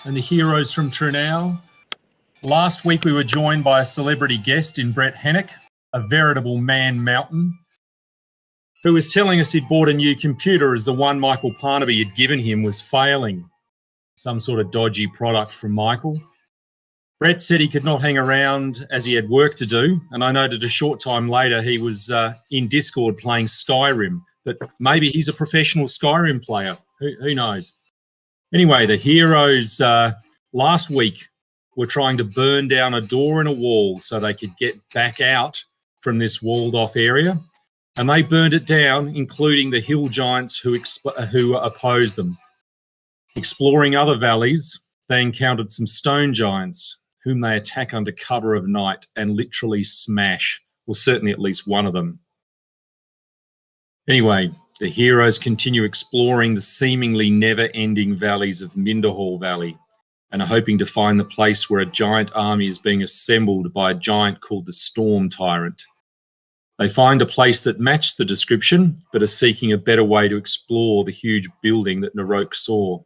and the heroes from Trunau. Last week we were joined by a celebrity guest in Brett Hennick, a veritable man mountain, who was telling us he'd bought a new computer as the one Michael Parnaby had given him was failing. Some sort of dodgy product from Michael. Brett said he could not hang around as he had work to do, and I noted a short time later he was in Discord playing Skyrim, but maybe he's a professional Skyrim player. Who knows? Anyway, the heroes last week were trying to burn down a door in a wall so they could get back out from this walled-off area, and they burned it down, including the hill giants who opposed them. Exploring other valleys, they encountered some stone giants, whom they attack under cover of night and literally smash, or certainly at least one of them. Anyway, the heroes continue exploring the seemingly never-ending valleys of Minderhall Valley and are hoping to find the place where a giant army is being assembled by a giant called the Storm Tyrant. They find a place that matched the description, but are seeking a better way to explore the huge building that Narok saw.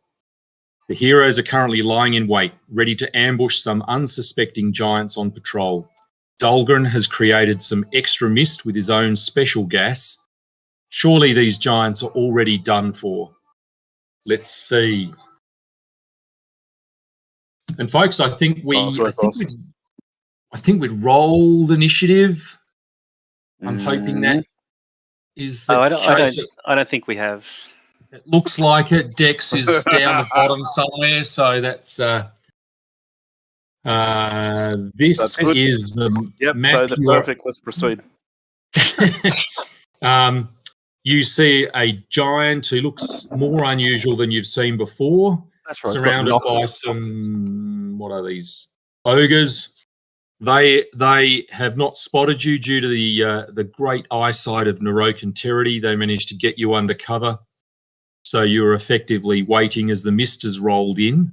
The heroes are currently lying in wait, ready to ambush some unsuspecting giants on patrol. Dahlgren has created some extra mist with his own special gas. Surely these giants are already done for. Let's see. And folks, I think we'd rolled initiative. I'm hoping that is the case. I don't think we have. It looks like it. Dex is down the bottom somewhere, so that's this is the map. So the perfect. Let's proceed. You see a giant who looks more unusual than you've seen before. That's right. Surrounded by some, what are these? Ogres. They have not spotted you due to the great eyesight of Narok and Terity. They managed to get you under cover. So you're effectively waiting as the mist has rolled in.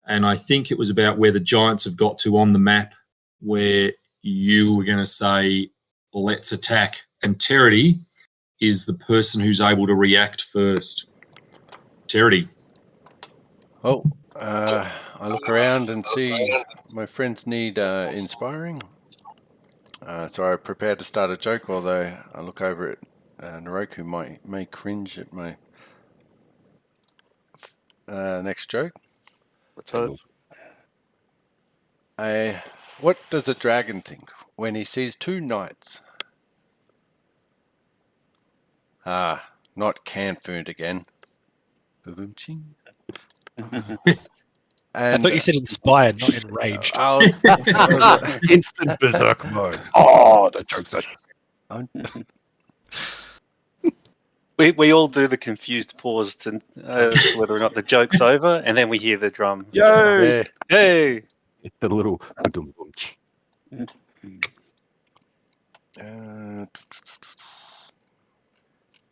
And I think it was about where the giants have got to on the map where you were going to say, let's attack. And Terity is the person who's able to react first. Terity. Oh, I look around and see my friends need inspiring. So I prepare to start a joke, although I look over at Narok, who may cringe at my next joke. Let's hope. What does a dragon think when he sees two knights? Not canned again. I thought you said inspired, not enraged. Instant berserk mode. Oh, that joke's We all do the confused pause to whether or not the joke's over, and then we hear the drum. Yay! Hey! It's a little.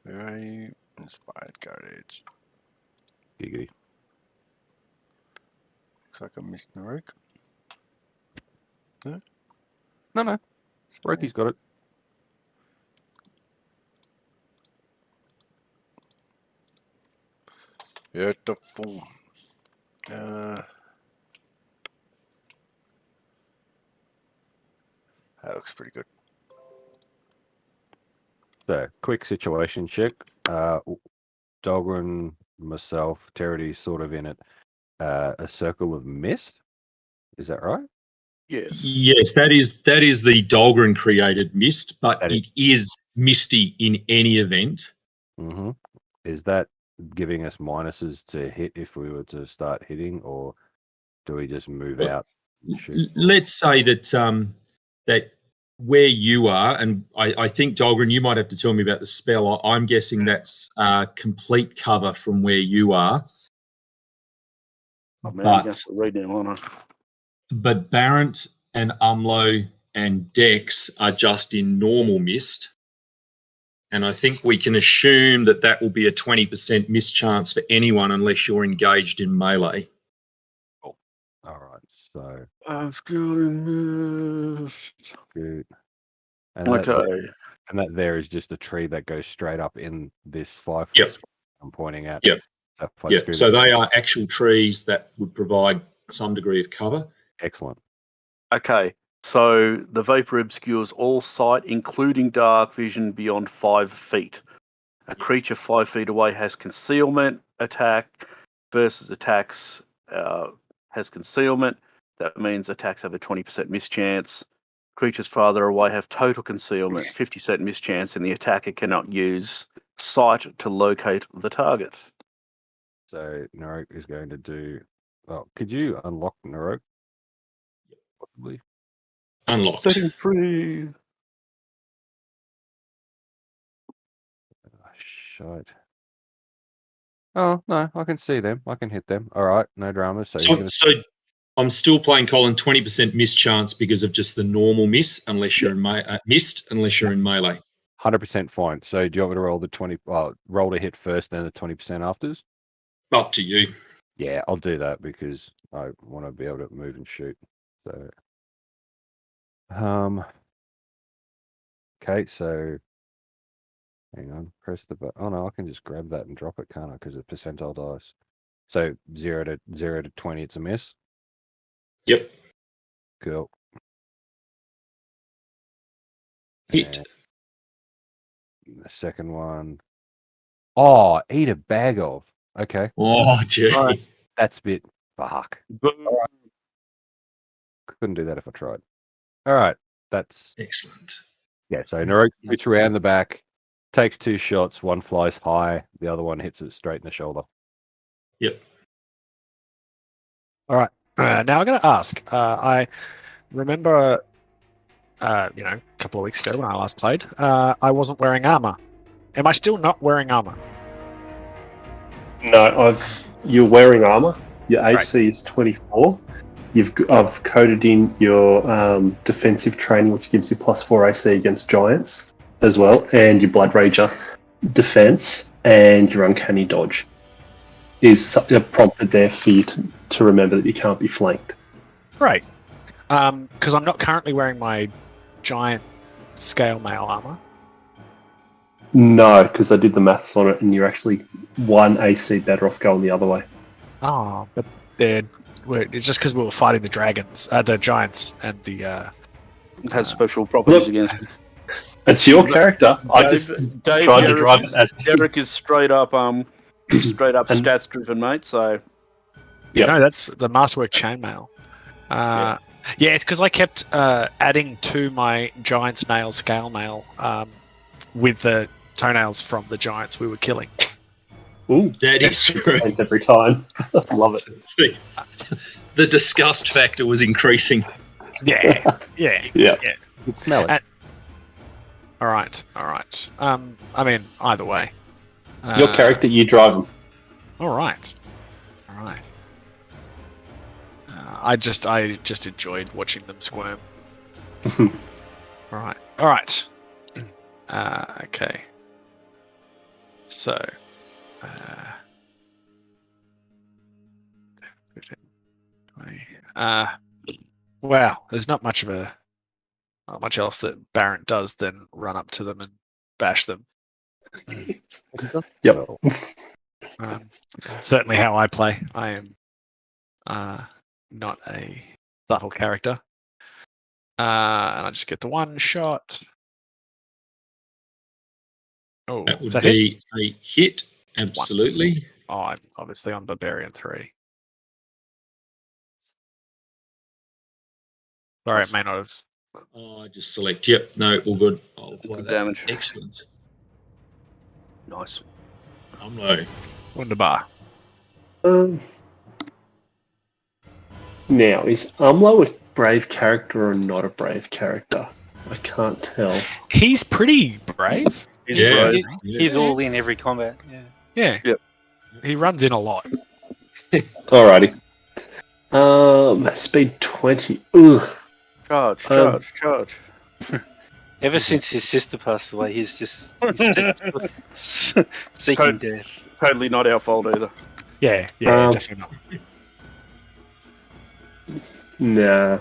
Where are you? Inspired Garage. Giggity. Looks like I missed Narok. No? No. Roki's got it. Beautiful. That looks pretty good. So, quick situation check. Dahlgren, myself, Terity sort of in it. A circle of mist. Is that right? Yes. Yes, that is the Dahlgren created mist, but it is misty in any event. Mm-hmm. Is that giving us minuses to hit if we were to start hitting, or do we just move out and shoot? Let's say that that where you are, and I think, Dahlgren, you might have to tell me about the spell. I'm guessing that's complete cover from where you are. Oh, man, but Barrett and Umlo and Dex are just in normal mist. And I think we can assume that that will be a 20% mischance for anyone unless you're engaged in melee. Oh. All right, so... I've got a mist. Good. And that there is just a tree that goes straight up in this 5 foot Yep. I'm pointing at. Yep. So if I Yeah, scoot so it- they are actual trees that would provide some degree of cover. excellent. Okay, so the vapor obscures all sight, including dark vision beyond 5 feet. A creature 5 feet away has concealment attack versus attacks has concealment. That means attacks have a 20% mischance. Creatures farther away have total concealment, 50% mischance, and the attacker cannot use sight to locate the target. So Narok is going to do. Well, could you unlock Narok? Possibly. Unlocked. Setting free. Oh, shite. Oh no, I can see them. I can hit them. All right, no dramas. So, he's So, gonna... so I'm still playing Colin 20% mischance because of just the normal miss, unless you're in missed, unless you're in melee. 100% fine. So do you want me to roll the 20? Roll to hit first, then the 20% afters. Up to you. Yeah, I'll do that because I want to be able to move and shoot. So, okay, so hang on, press the button. Oh no, I can just grab that and drop it, can't I? Because it's percentile dice. So 0 to 20, it's a miss. Yep. Cool. Hit. And the second one. Oh, eat a bag of. Okay, Oh, gee. Right. that's a bit fuck. Boom. Couldn't do that if I tried. All right, that's Excellent. yeah. So Narok shoots around the back, takes 2 shots. One flies high, the other one hits it straight in the shoulder. Yep. All right. Now I'm going to ask. I remember, a couple of weeks ago when I last played, I wasn't wearing armor. Am I still not wearing armor? No, you're wearing armor. Your AC is 24. I've coded in your defensive training, which gives you +4 AC against giants as well, and your Blood Rager defense and your Uncanny Dodge is prompted there for you to remember that you can't be flanked. Great. Because I'm not currently wearing my giant scale mail armor. No, because I did the maths on it, and you're actually 1 AC better off going the other way. Oh, but it's just because we were fighting the dragons, the giants, and the. It has special properties Look, against me. It's your character. I just Dave tried to drive it as Derek is straight up And- stats driven, mate. So Yep. No, that's the Masterwork chainmail. Yeah, it's because I kept adding to my giant's nail scale mail with the toenails from the giants we were killing. Ooh, That is true. points every time. Love it. The disgust factor was increasing. Yeah. Yeah. You can smell it. All right. I mean, either way. Your character, you drive him. All right. I just enjoyed watching them squirm. All right. Okay. So, 15, 20. Wow, there's not much else that Barrett does than run up to them and bash them. Yep. Certainly how I play. I am not a subtle character. And I just get the one shot. Oh, That would that hit? be a hit. Absolutely. Oh, I'm obviously on Barbarian 3. Sorry, it may not have. Oh, I just select. Yep. No, all good. I'll apply Good that. damage. Excellent. Nice. I'm low. Wunderbar. Now, is Umlo a brave character or not a brave character? I can't tell. He's pretty brave. Yeah. He's all in every combat. Yeah. Yeah. Yep. He runs in a lot. Alrighty. Speed 20. Ugh. Charge. Ever since his sister passed away, he's just seeking death. Totally not our fault either. Yeah, definitely not. Nah.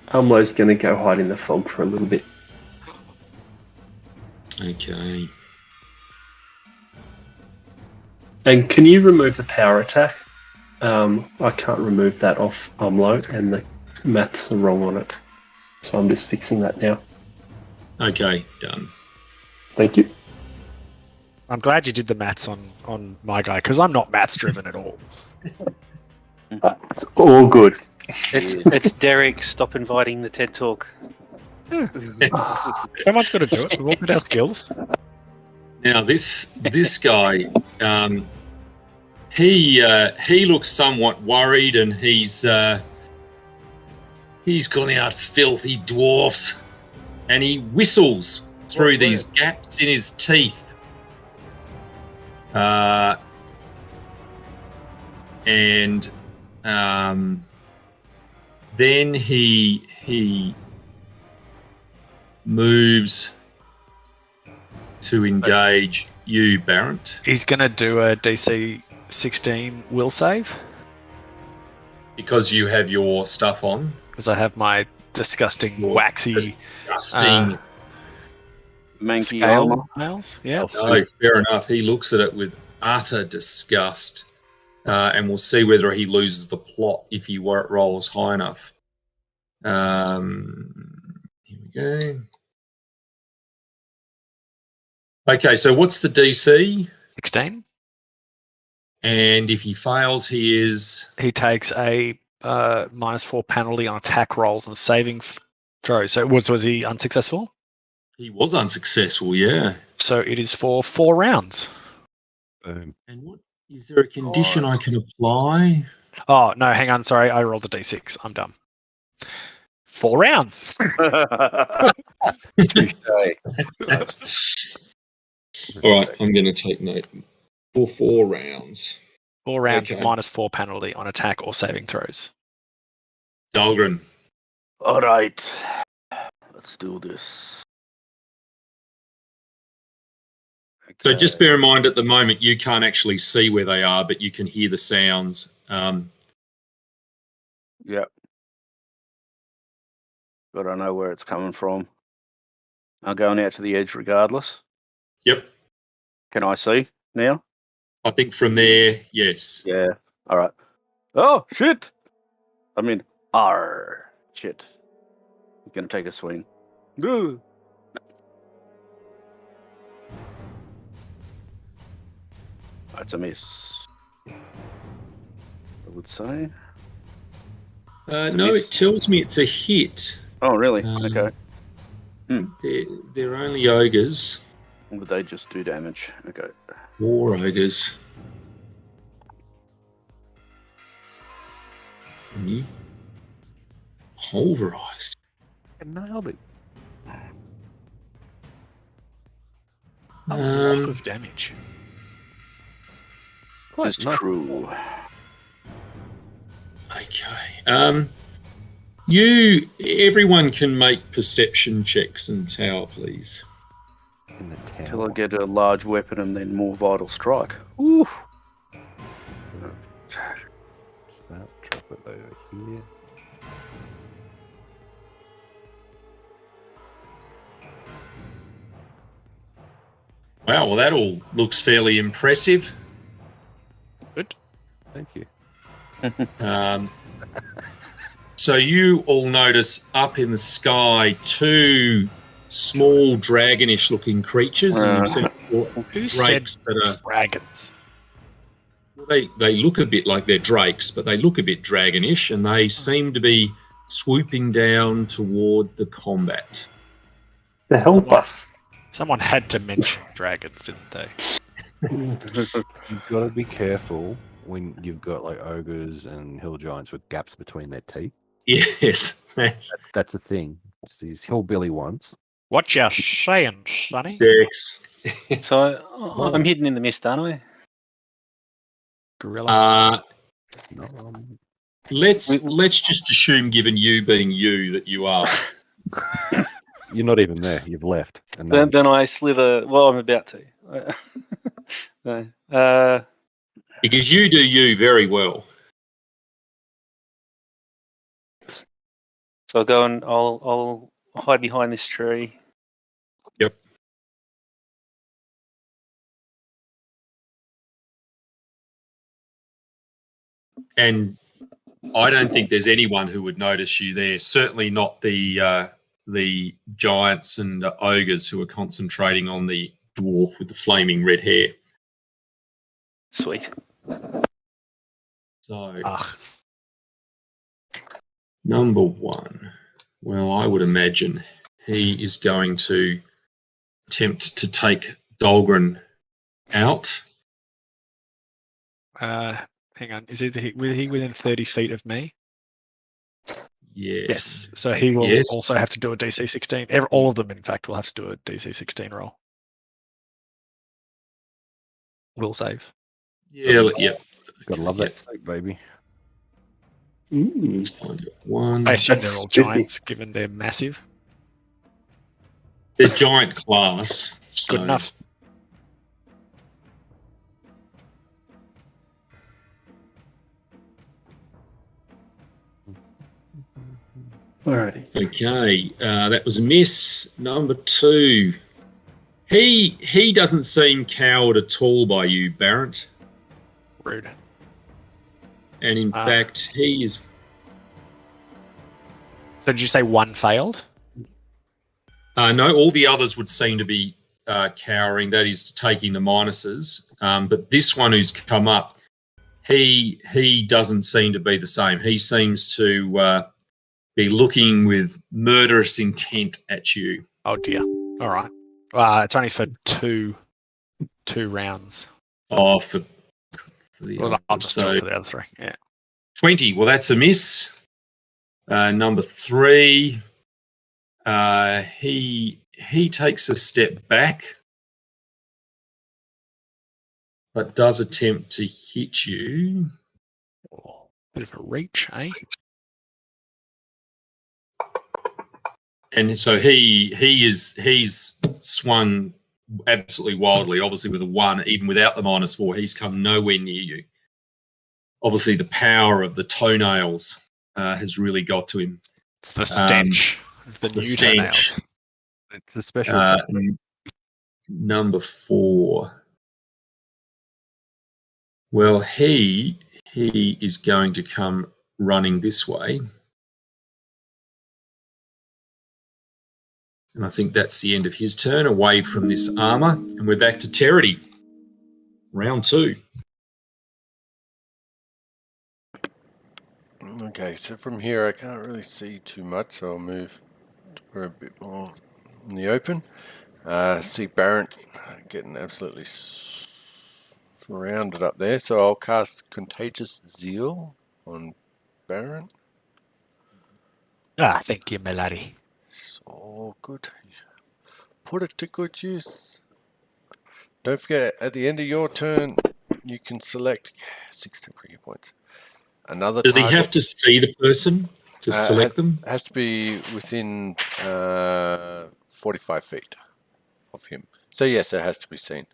Umlo's gonna go hide in the fog for a little bit. Okay. And can you remove the power attack? I can't remove that off Umlo, and the maths are wrong on it. So I'm just fixing that now. Okay, done. Thank you. I'm glad you did the maths on my guy, because I'm not maths driven at all. It's all good. It's Derek. Stop inviting the TED Talk. Someone's got to do it. We've all got our skills. Now this guy, he looks somewhat worried, and he's calling out filthy dwarfs, and he whistles through these gaps in his teeth. And then he moves to engage you, Barrett, He's going to do a DC 16 will save, because you have your stuff on. because I have my disgusting, waxy Disgusting. Manky scale armor. nails. Yeah. No, fair enough. He looks at it with utter disgust, and we'll see whether he loses the plot if he rolls high enough. Here we go. Okay, so what's the DC? 16. And if he fails, he He takes a -4 penalty on attack rolls and saving throws. So was he unsuccessful? he was unsuccessful, yeah. So it is for 4 rounds. Boom. And what is there a condition I can apply? Oh, no, hang on. Sorry, I rolled a D6. I'm dumb. 4 rounds. All right, I'm going to take note. For 4 rounds. 4 rounds Okay. -4 penalty on attack or saving throws. Dahlgren. All right, let's do this. So just bear in mind, at the moment, you can't actually see where they are, but you can hear the sounds. Yep. But I know where it's coming from. I'm going out to the edge regardless. Yep. Can I see now? I think from there, yes. Yeah. All right. Oh, shit. I mean, shit. You're going to take a swing. Ooh. That's a miss. I would say. It's a No, miss. it tells me it's a hit. Oh, really? Um, Okay. They're only ogres. Would they just do damage? Okay. 4 ogres. And you pulverized. I nailed it. A lot of damage. That's true. Okay. Everyone can make perception checks and tower, please. In the tower. Till I get a large weapon and then more vital strike. Oof. That, drop it over here. Wow, well, that all looks fairly impressive. Good. Thank you. So you all notice up in the sky 2 small dragonish looking creatures. And you've seen Who said drakes that are, dragons? they look a bit like they're drakes, but they look a bit dragonish, and they seem to be swooping down toward the combat. To help us. Someone had to mention dragons, didn't they? You've got to be careful when you've got like ogres and hill giants with gaps between their teeth. Yes. That's a thing. It's these hillbilly ones. What you saying, Sonny? Dex. So I'm hidden in the mist, aren't I? Gorilla. No, Let's just assume, given you being you, that you are. you're not even there. You've left. And Then I slither. Well, I'm about to. No. Because you do you very well. So I'll go and I'll hide behind this tree. Yep. and I don't think there's anyone who would notice you there. Certainly not the giants and ogres who are concentrating on the dwarf with the flaming red hair. Sweet. So, Ah, number one. Well, I would imagine he is going to attempt to take Dahlgren out. hang on. Is he within 30 feet of me? Yes. Yes. So he will Yes. also have to do a DC 16. All of them, in fact, will have to do a DC 16 roll. Will save. Yeah. Yep. Gotta love that steak, baby. Let's find it. One. I assume That's they're all spiffy. giants, given they're massive. They're giant class. So Good enough. Alrighty. Okay, that was a miss. Number two. He doesn't seem cowed at all by you, Barrett. Rude. And in fact, he is. So did you say one failed? No, all the others would seem to be cowering. That is taking the minuses. But this one who's come up, he doesn't seem to be the same. He seems to be looking with murderous intent at you. Oh dear. All right. It's only for two rounds. Oh, for the Well, other. I'll just do So it for the other three. Yeah. 20. Well, that's a miss. Number three. He takes a step back, but does attempt to hit you. Oh, bit of a reach, eh? And so he's swung absolutely wildly, obviously with a 1, even without the -4, he's come nowhere near you. Obviously the power of the toenails has really got to him. It's the stench of the new stench. toenails. It's a special. Number 4. Well, he is going to come running this way. And I think that's the end of his turn, away from this armour. And we're back to Terity. Round 2. Okay, so from here I can't really see too much, so I'll move for a bit more in the open. See Barrett getting absolutely surrounded up there, so I'll cast Contagious Zeal on Barrett. Thank you, my laddie. So good. Put it to good use. Don't forget, at the end of your turn, you can select 6 temporary points. Another Does he target. have to see the person to select them? Has to be within 45 feet of him. So yes, it has to be seen.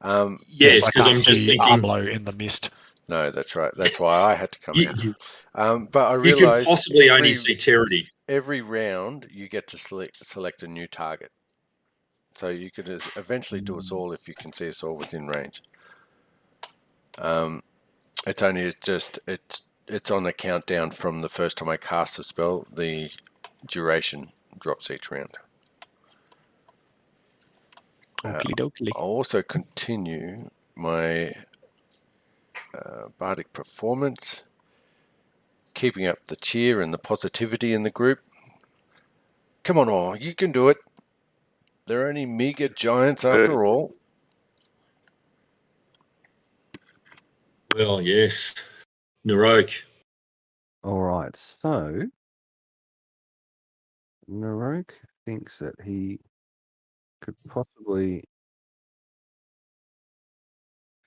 Yes, I because can't I'm just see thinking. Armlow in the mist. No, that's right. That's why I had to come You, out. But I you could realized possibly only see Terity. every round you get to select a new target. So you could eventually do us all if you can see us all within range. It's only it's on the countdown from the first time I cast the spell. The duration drops each round. Oakley-dokley. I'll also continue my bardic performance, keeping up the cheer and the positivity in the group. Come on, all, you can do it. They're only meager giants after all. Well, yes. Narok. All right, so Narok thinks that he could possibly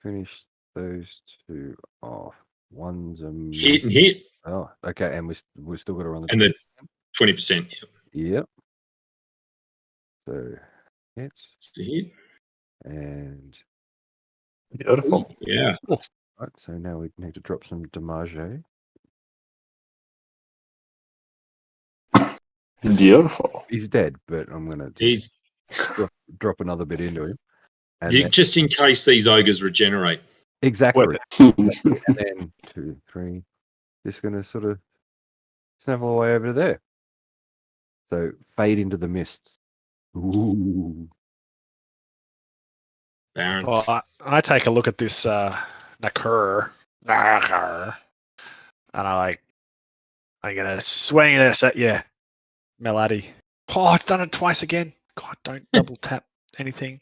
finish those two off. One's a Hit and hit. Oh, okay, and we still got to run the And the 20%. Yep. So hits It's the hit. and Beautiful. Yeah. right. So now we need to drop some damage. Beautiful. He's dead, but I'm gonna He's drop another bit into him. And you, then, just in case these ogres regenerate. exactly. Worth And then 2, 3, Just going to sort of snavel away over there. So fade into the mist. Ooh. Barrett. Well, I take a look at this Nakur, and I'm gonna swing this at you, Melody. Oh, it's done it twice again. God, don't double tap anything.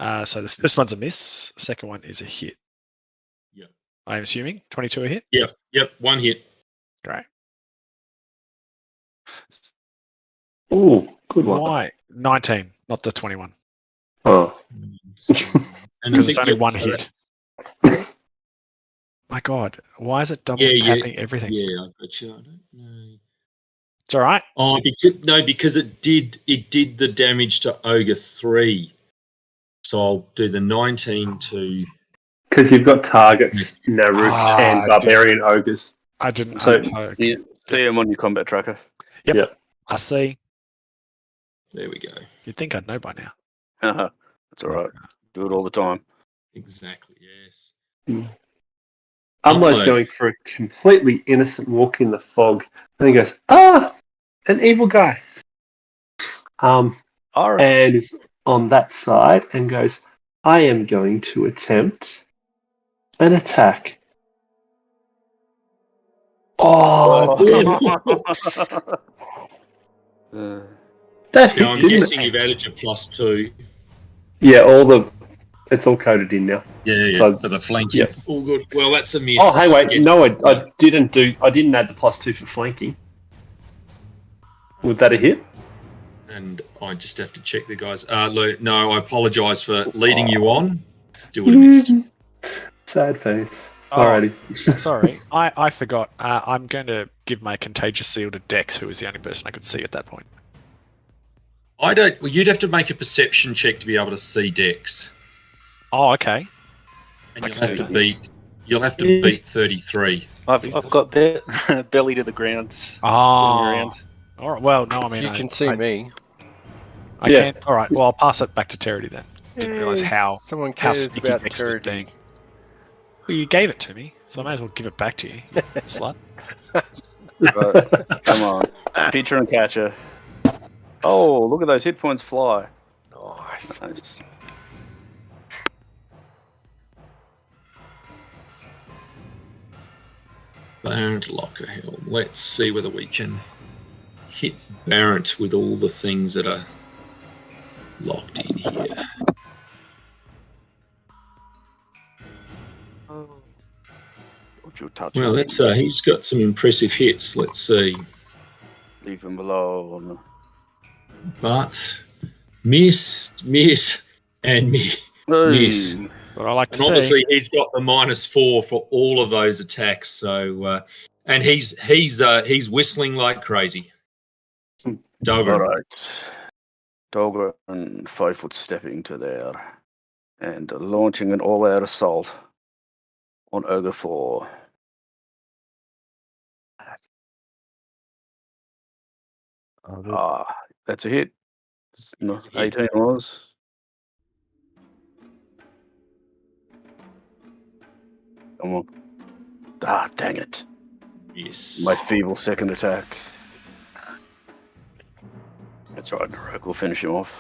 So the first one's a miss. The second one is a hit. Yep. I'm assuming 22 a hit. Yep. One hit. Great. Ooh, good one. Why 19, not the 21? Oh, And Because I it's think only you- one hit. My God, why is it double Yeah, tapping everything? Yeah, I got you. I don't know. It's all right. Oh, because it did the damage to Ogre 3. So I'll do the 19 to. because you've got targets, Naruk Ah, and Barbarian Ogres. I didn't. So- unpoke. See him on your combat tracker. I see. There we go. You'd think I'd know by now. That's all right. Do it all the time. Exactly. Yes. Umlo's Upload. going for a completely innocent walk in the fog, and he goes, "Ah, an evil guy." All right. And is on that side and goes, "I am going to attempt an attack." Oh, that Now I'm hit, didn't guessing it? you've added your +2. Yeah, it's all coded in now. Yeah. So- For the flanking. yeah. All good. Well, that's a miss. Oh, hey, wait, Yes. no, I didn't add the +2 for flanking. Was that a hit? And I just have to check the guys. No, I apologise for leading you on. Do what I missed. Sad face. Oh. Alrighty. Sorry, I forgot. I'm going to give my contagious seal to Dex, who was the only person I could see at that point. I don't. Well, you'd have to make a perception check to be able to see Dex, Oh, okay. and you'll Okay. have to beat. You'll have to beat 33. I've got belly to the ground. Spinning Oh. around. All right. Well, no, I mean, You can see me. I Yeah. can't. All right. Well, I'll pass it back to Terity then. Didn't realise how Someone how cares sneaky about Dex was Terity. being. Well, you gave it to me, so I may as well give it back to you, you slut. Come on. Picture and catcher. Oh, look at those hit points fly. Nice. Nice. Barrett Locker Helm. Let's see whether we can hit Barrett with all the things that are locked in here. Would you touch Well, him? let's. He's got some impressive hits. Let's see. Leave him alone. But miss, and miss. Yes. But I like to And see. obviously, he's got the -4 for all of those attacks. So, and he's whistling like crazy. Dover. All right. Dogger and 5 foot stepping to there and launching an all-out assault on Ogre 4. That's a hit. No, It's a hit. 18 was. Come on. Ah, dang it. Yes. My feeble second attack. That's right, Narok will finish him off.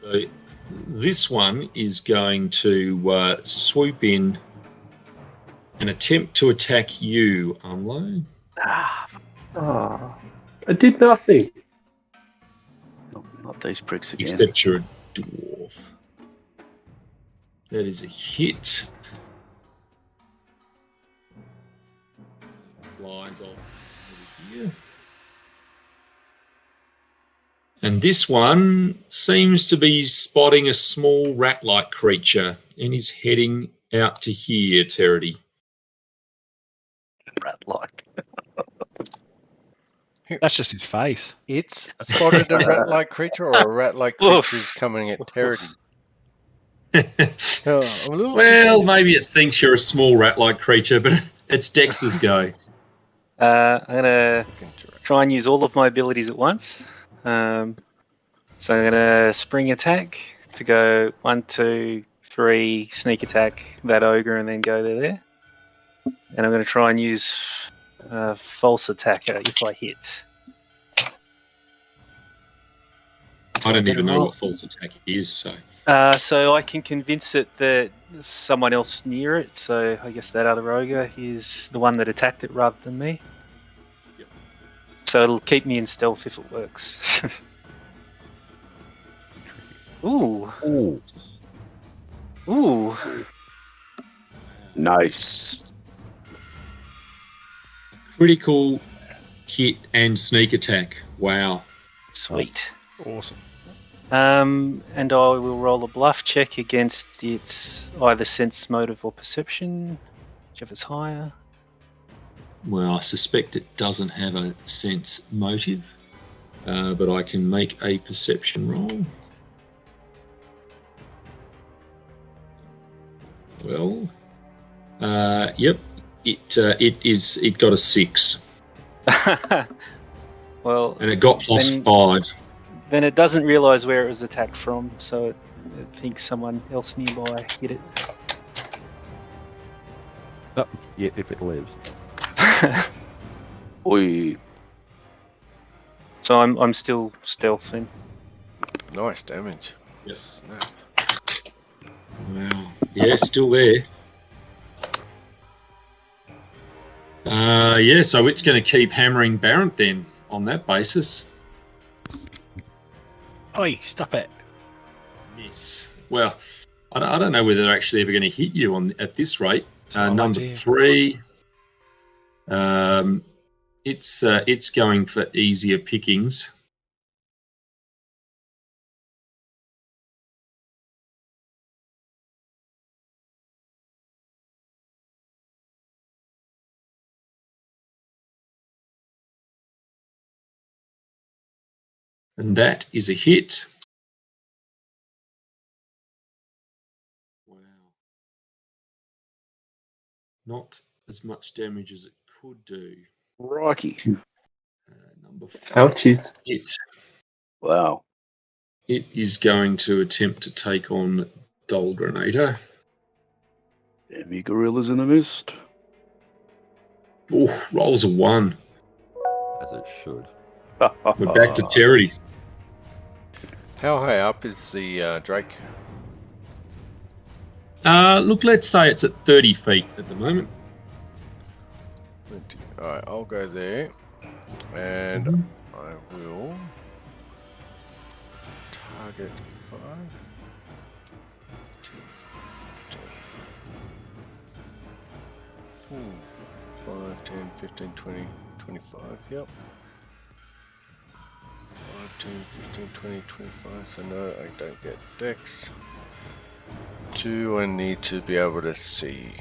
So this one is going to swoop in and attempt to attack you, Umlo. Ah, Oh, I did nothing. not these pricks again. Except you're a dwarf. That is a hit. Flies off over here. And this one seems to be spotting a small rat-like creature and is heading out to here, Terity. Rat-like. That's just his face. It's spotted a rat-like creature, or a rat-like Oof. creature is coming at Terity. Oh, I'm a little Well, confused. maybe it thinks you're a small rat-like creature, but it's Dex's go. I'm gonna try and use all of my abilities at once. So I'm gonna spring attack to go 1, 2, 3, sneak attack that ogre, and then go there. And I'm going to try and use false attacker if I hit. I don't even know what false attack is, so. So I can convince it that there's someone else near it. So I guess that other ogre is the one that attacked it rather than me. Yep. So it'll keep me in stealth if it works. Ooh. Ooh, Ooh. Nice. Critical hit and sneak attack. Wow. Sweet. Awesome. And I will roll a bluff check against its either sense, motive, or perception, whichever's higher. Well, I suspect it doesn't have a sense motive, but I can make a perception roll. Well, yep, it got a 6, Well, and it got plus Then- 5. then it doesn't realise where it was attacked from, so it thinks someone else nearby hit it. yeah, if it lives. Oi. So I'm still stealthing. Nice damage. Yep. Snap. Wow. Yeah, still there. Yeah, so it's going to keep hammering Barrett then on that basis. Oi, stop it. Yes. Well, I don't know whether they're actually ever going to hit you at this rate. So Number idea. 3, it's going for easier pickings. And that is a hit. Wow. Not as much damage as it could do. Rocky. Number 4. Ouchies. Wow. It is going to attempt to take on Dolgranator. Heavy gorillas in the mist. Oh, rolls a 1. As it should. We're back to charity. How high up is the Drake? Look, let's say it's at 30 feet at the moment. Alright, I'll go there. And I will target 5. 5, 10, 15, 20, 25, yep. 5, 10, 15, 20, 25, so no, I don't get dex. 2, I need to be able to see.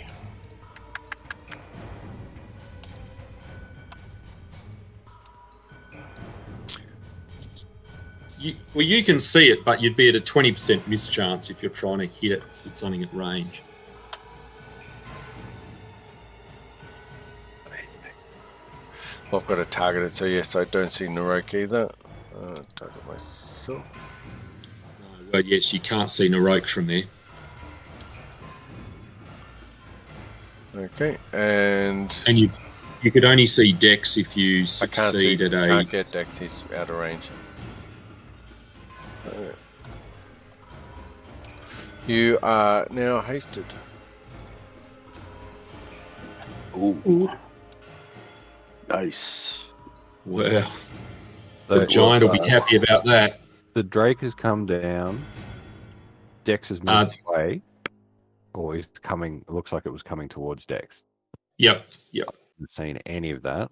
You can see it, but you'd be at a 20% miss chance if you're trying to hit it with something at range. Well, I've got to target it, so yes, I don't see Narok either. Target myself. No, well, yes, you can't see Narok from there. Okay, and you could only see Dex if you I can't see. succeed at a. Can't get Dex. He's out of range. You are now hasted. Ooh. Nice. Well, So, the giant will be happy about that. The Drake has come down. Dex has moved away. Or he's coming. It looks like it was coming towards Dex. Yep. I haven't seen any of that.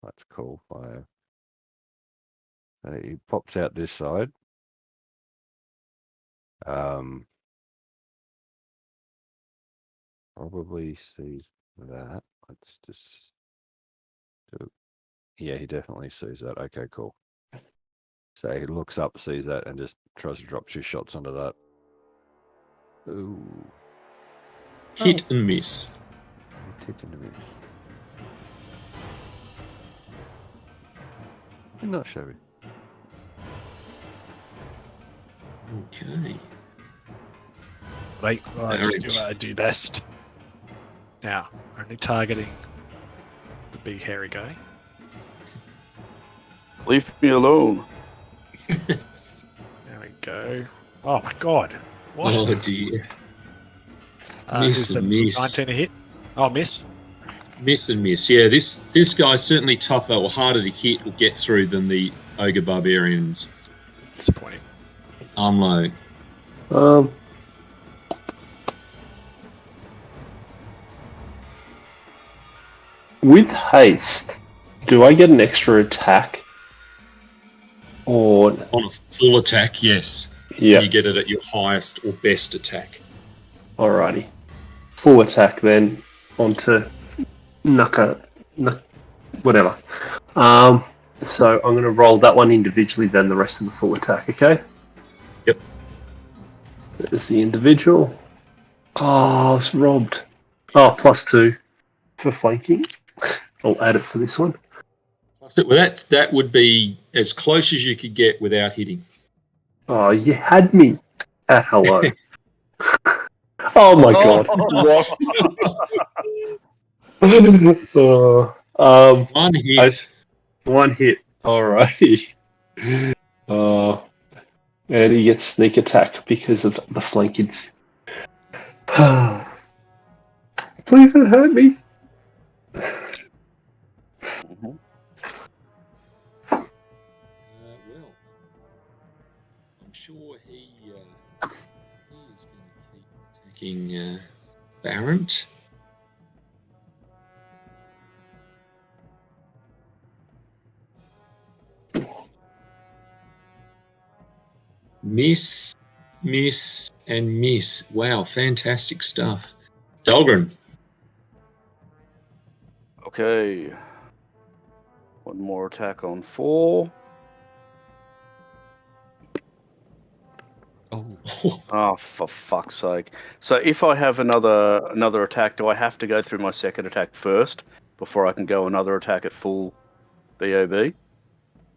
That's cool. He pops out this side. Probably sees that. Let's just do. Yeah, he definitely sees that. Okay, cool. So he looks up, sees that, and just tries to drop 2 shots onto that. Ooh. Hit and miss. Hit and miss. Not shabby. Okay. Right. Well, I just do what I do best. Now, only targeting the big hairy guy. Leave me alone. There we go. Oh my god. What? Oh dear. Is Miss the and miss. 19 a hit? Oh, miss. Miss and miss. Yeah, this guy's certainly tougher or harder to hit or get through than the Ogre Barbarians. Disappointing. Low. With haste, do I get an extra attack? Or On a full attack, yes. yeah, You get it at your highest or best attack. alrighty. Full attack then onto whatever. So I'm going to roll that one individually, then the rest of the full attack. Okay. Yep. There's the individual. Oh, I was robbed. Oh, +2 for flanking. I'll add it for this one. Well, that would be as close as you could get without hitting. Oh, you had me at hello. Oh my god. One hit. One hit. Alrighty. And he gets sneak attack because of the flankings. Please don't hurt me. Well, I'm sure he is going to keep attacking Barrent. Miss, and miss. Wow, fantastic stuff. Dahlgren. Okay. One more attack on 4. Oh. Oh, for fuck's sake. So if I have another attack, do I have to go through my second attack first before I can go another attack at full BOB?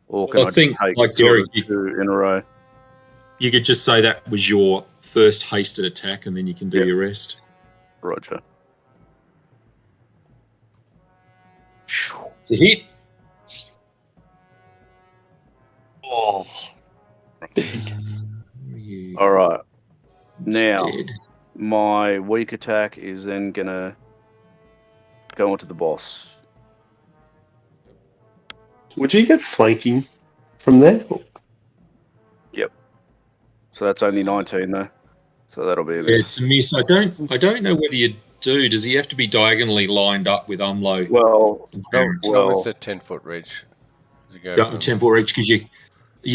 Or can Well, I I just think, take like sort of Derek, 2 in a row? You could just say that was your first hasted attack, and then you can do Yep. your rest. Roger. It's a hit. Oh. You All right. Now, dead. my weak attack is then going to go into the boss. Would you get flanking from there? So that's only 19 though. So that'll be a Yeah, miss. it's a miss. I don't know whether you do. Does he have to be diagonally lined up with Umlo? Well, Barrent? No, it's a 10-foot reach. Does it go Don't from- temple reach because you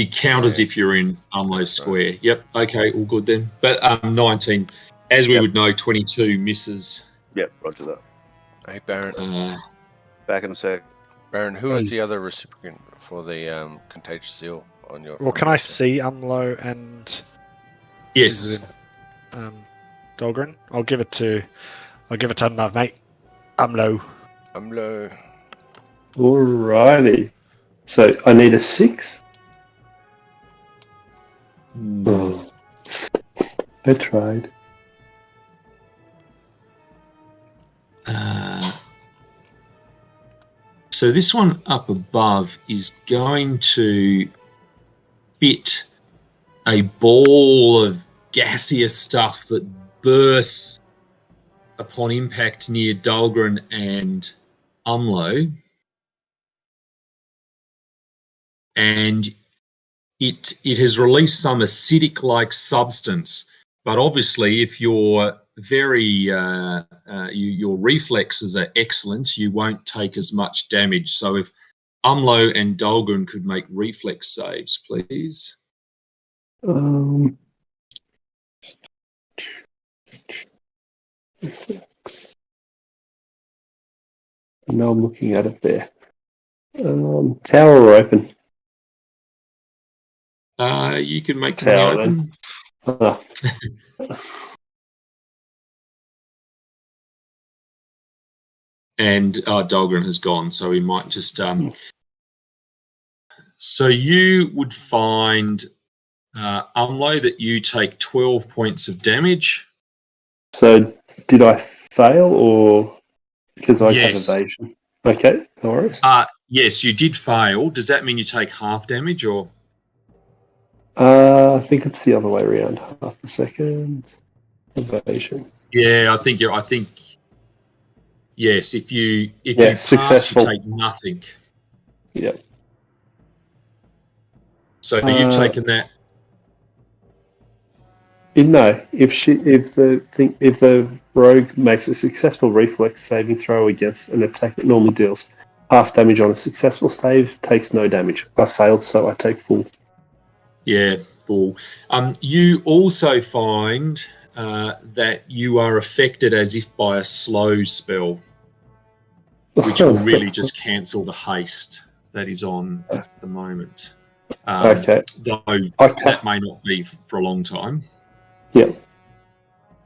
count as Yeah. if you're in Umlo's square. Yep. Okay. All good then. But 19, as we Yep. would know, 22 misses. Yep, roger that. Hey, Baron. Back in a sec. Baron, who is the other recipient for the contagious seal on your? Well, can I see Umlo and Yes. Dahlgren? I'll give it to my mate Umlo. I'm low. Alrighty. So I need a 6. Oh. I tried. So this one up above is going to spit a ball of gaseous stuff that bursts upon impact near Dahlgren and Umlo. And it has released some acidic-like substance. But obviously, if you're your reflexes are excellent, you won't take as much damage. So if Umlo and Dahlgren could make reflex saves, please. Reflex. No, I'm looking at it there. Tower or open? You can make Tower, money open. Ah. And Dahlgren has gone, so we might just... So you would find Umlo, that you take 12 points of damage. So did I fail or because I Yes. have evasion? Okay, no worries. Yes, you did fail. Does that mean you take half damage or? I think it's the other way around. Half a second. Evasion. Yeah, I think yes. If you pass, successful. you take nothing. Yep. So you've taken that. No, if the rogue makes a successful reflex saving throw against an attack that normally deals half damage on a successful save, takes no damage. I failed, so I take full. Yeah, full. You also find that you are affected as if by a slow spell, which will really just cancel the haste that is on at the moment. Okay. Though Okay. that may not be for a long time. Yep.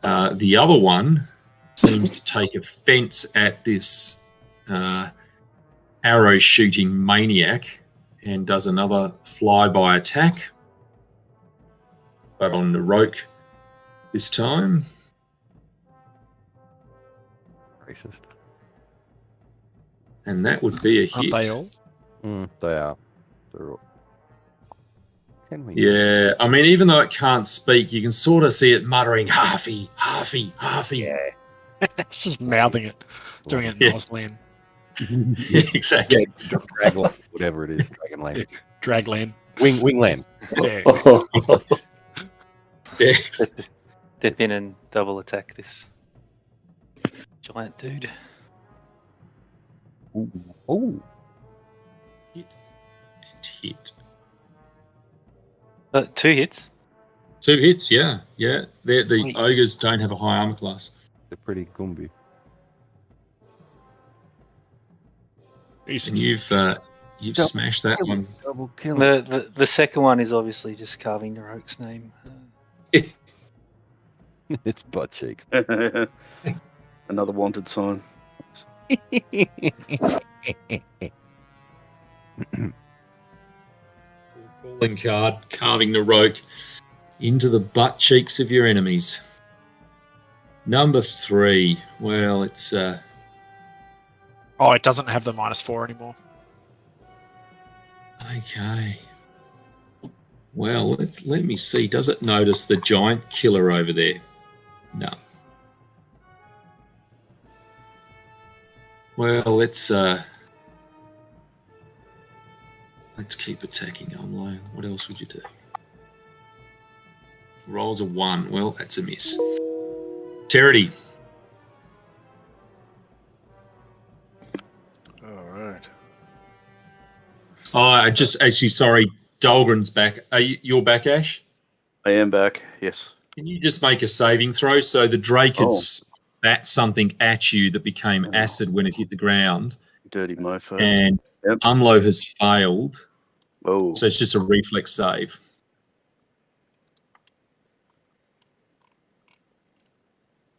The other one seems to take offense at this arrow shooting maniac and does another flyby attack, but on the roke this time. Racist. And that would be a hit. Aren't they all? They are. They're all... Can we? Yeah, I mean, even though it can't speak, you can sort of see it muttering, "Harfy, Harfy, Harfy." Yeah. It's just mouthing it, doing it in Yeah. Auslan. Exactly. Yeah, Dragland, whatever it is, Dragonland. Dragland. Wingland. Yeah. Yeah. Step in and double attack this giant dude. Ooh. Hit and hit. 2 hits. 2 hits, yeah. The Nice. ogres don't have a high armor class. They're pretty Gumby. And you've smashed that one. Double kill. The second one is obviously just carving the rogue's name. It's butt cheeks. Another wanted sign. Calling card, carving the rogue into the butt cheeks of your enemies. Number 3. Well, it's Oh, it doesn't have the -4 anymore. okay. Well, let me see. Does it notice the giant killer over there? No. Well, let's keep attacking Umlo. What else would you do? Rolls a 1. Well, that's a miss. Terity. All right. Oh, sorry. Dahlgren's back. You're back, Ash? I am back. Yes. Can you just make a saving throw? So the Drake had Oh. spat something at you that became acid when it hit the ground, Dirty mofo. and Yep. Umlo has failed. Oh. So it's just a reflex save.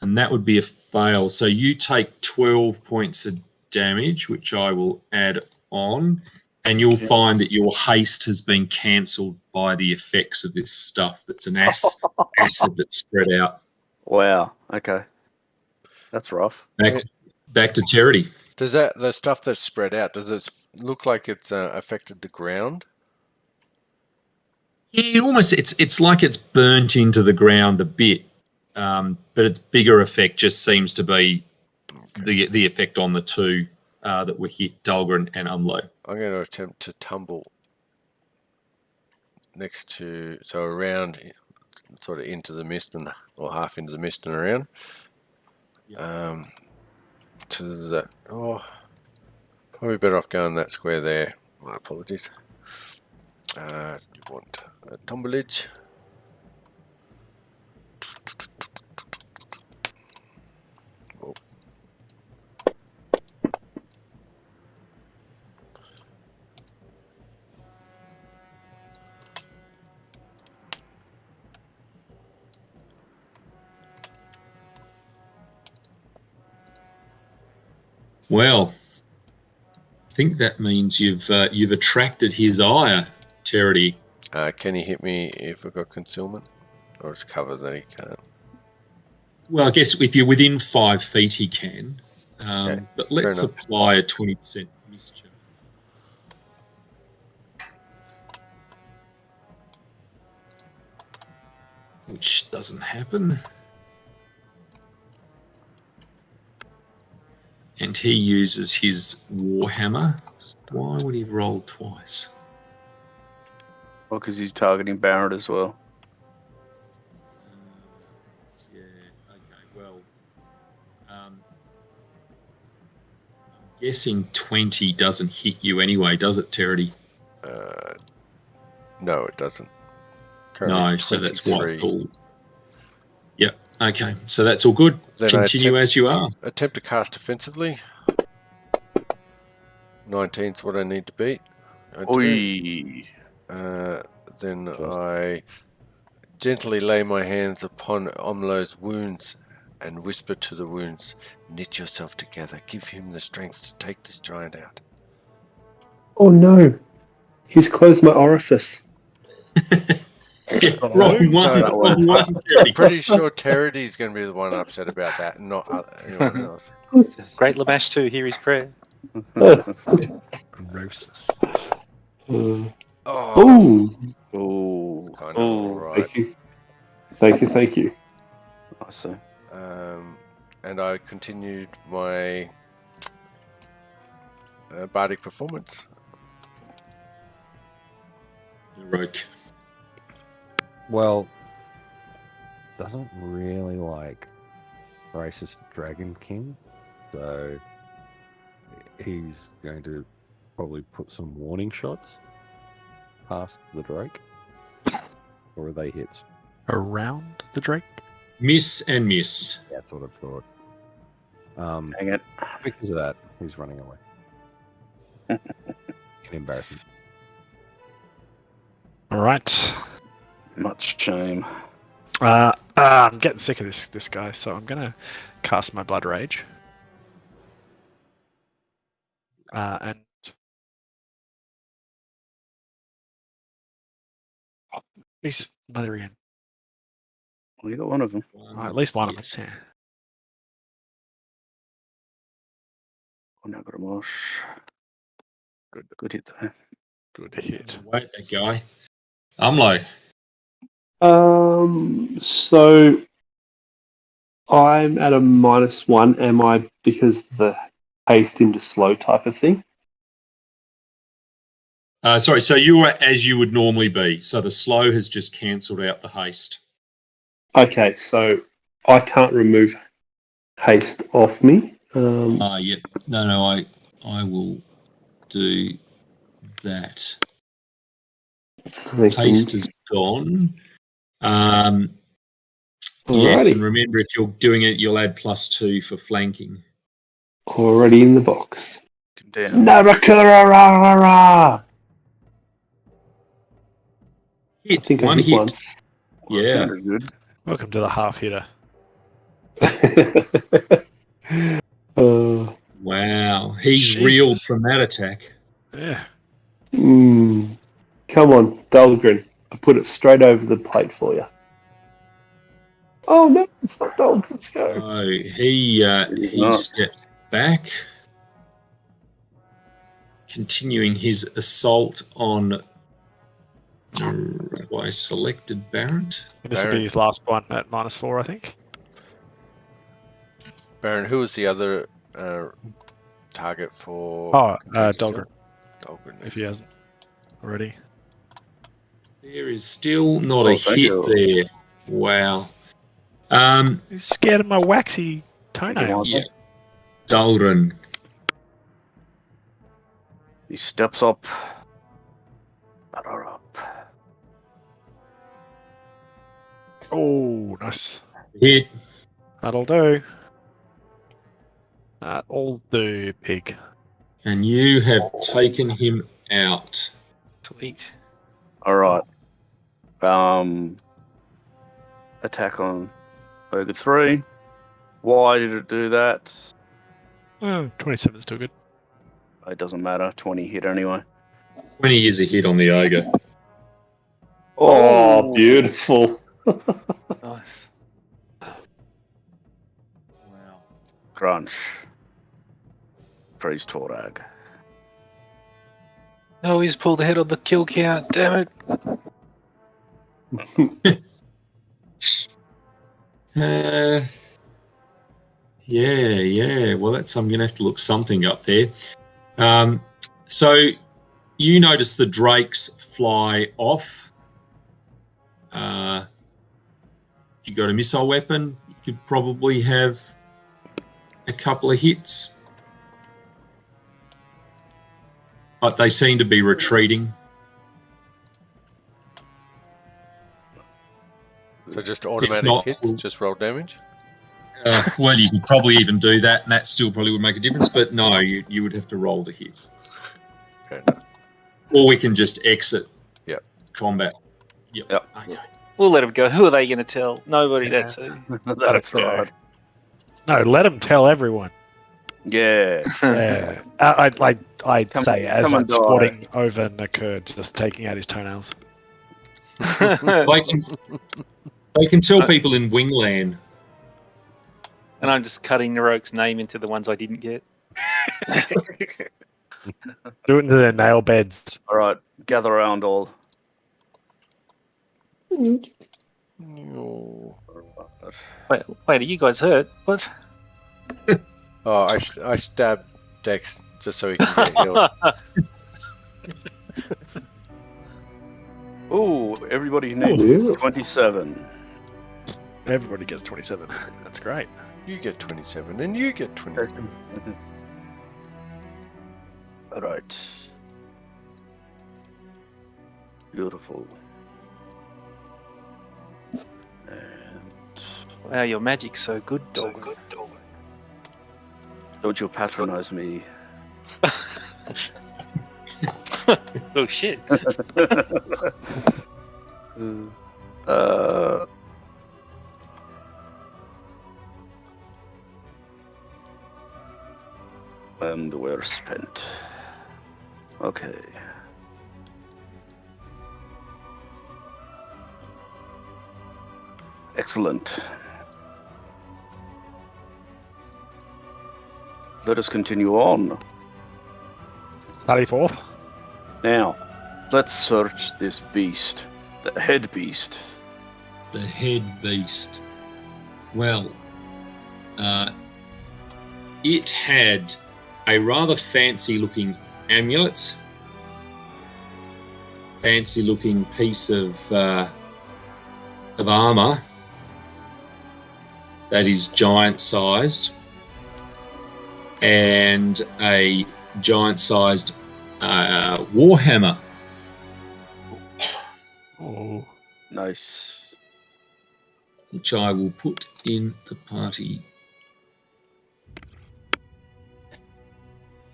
And that would be a fail. So you take 12 points of damage, which I will add on. And you'll find that your haste has been cancelled by the effects of this stuff that's an acid that's spread out. Wow. Okay. That's rough. Back to Charity. Does the stuff that's spread out, does it look like it's affected the ground? Yeah, it's like it's burnt into the ground a bit, but its bigger effect just seems to be the effect on the two that were hit, Dahlgren and Umlo. I'm going to attempt to tumble around, sort of into the mist or half into the mist and around. To the probably better off going that square there. My apologies. You want a tumblage. Oh. Well, I think that means you've attracted his ire, Charity. Can he hit me if I've got concealment? Or it's cover that he can't? Well, I guess if you're within 5 feet, he can. Okay, But let's enough. apply a 20% mischance. Which doesn't happen. And he uses his Warhammer. Why would he roll twice? Well, because he's targeting Barrett as well. Yeah, okay, well. I'm guessing 20 doesn't hit you anyway, does it, Terity? No, it doesn't. No, so that's why 23. it's all. Yep, okay, so that's all good. Then Continue as you are. Attempt to cast defensively. 19's what I need to beat. I do. Oi. Then I gently lay my hands upon Omlo's wounds and whisper to the wounds, knit yourself together, give him the strength to take this giant out. Oh no, he's closed my orifice. Wrong one, Terity. Pretty sure Terity's going to be the one upset about that, and not anyone else. Great Lamash too. Hear his prayer. Roasts. Oh, Oh. Kind of alright. Thank you. I see. And I continued my bardic performance. Heroic. Well, doesn't really like racist Dragon King, so he's going to probably put some warning shots past the Drake. Or are they hits? Around the Drake? Miss and miss. That's what I thought. Dang it. Because of that, he's running away. An embarrassment. All right. Much shame. I'm getting sick of this guy, so I'm gonna cast my Blood Rage. And he's another again. Well, you got one of them. At least one Yes. of them. Yeah. Oh, now got a mosh. Good hit though. Good hit. Wait, that guy. Umlo. So I'm at a -1. Am I because the haste into slow type of thing? Sorry, so you were as you would normally be. So the slow has just cancelled out the haste. Okay, so I can't remove haste off me. Yeah. No, I will do that. Haste is gone. Yes, Alrighty. and remember, if you're doing it, you'll add +2 for flanking. Already in the box. Down. Narakura! I Hit. think I One hit hit. once. Well, that Yeah. sounded good. Welcome to the half hitter. Wow. He's Jesus. reeled from that attack. Yeah. Come on, Dahlgren. I put it straight over the plate for you. Oh no, it's not Dahlgren. Let's go. Oh, he not. steps back, continuing his assault on. Have I selected Barrett? And this will be his last one at -4, I think. Baron, who was the other target for? Oh, Dahlgren, Dahlgren. if he hasn't already. There is still not a thank hit you. there. Wow. He's scared of my waxy toenails. Yeah. Dahlgren. He steps up. Batter up. Oh, nice. Hit. That'll do. That'll do, pig. And you have taken him out. Sweet. All right. Attack on Ogre 3. Why did it do that? 27 is still good. It doesn't matter. 20 hit anyway. 20 is a hit on the ogre. Oh, beautiful. Nice. Wow. Crunch. Praise Torag. No, he's pulled ahead on the kill count. Damn it. Yeah. Well, I'm going to have to look something up there. So you notice the drakes fly off. If you got a missile weapon, you could probably have a couple of hits. But they seem to be retreating. So just automatic not, hits, just roll damage? Well, you could probably even do that, and that still probably would make a difference. But no, you would have to roll the hit. Fair enough. Or we can just exit combat. Yep. Okay. We'll let him go. Who are they going to tell? Nobody. Yeah. That's it. That's right. No, let him tell everyone. Yeah. Yeah. I'd Come- say as come I'm and die. squatting over Nakur, just taking out his toenails. They can tell people in Wingland. And I'm just cutting Naroke's name into the ones I didn't get. Do it into their nail beds. All right. Gather around all. Oh, Wait, are you guys hurt? What? I stabbed Dex just so he can get healed. Oh, everybody needs Yeah. 27. Everybody gets 27. That's great. You get 27, and you get 27. All right. Beautiful. And Wow, your magic's so good, dog. don't you patronize me. Oh shit. And we're spent. Okay. Excellent. Let us continue on. 34th. Now, let's search this beast, the head beast. The head beast. Well, it had a rather fancy-looking amulet, fancy-looking piece of armor that is giant-sized, and a giant-sized warhammer. Oh. Nice. Which I will put in the party.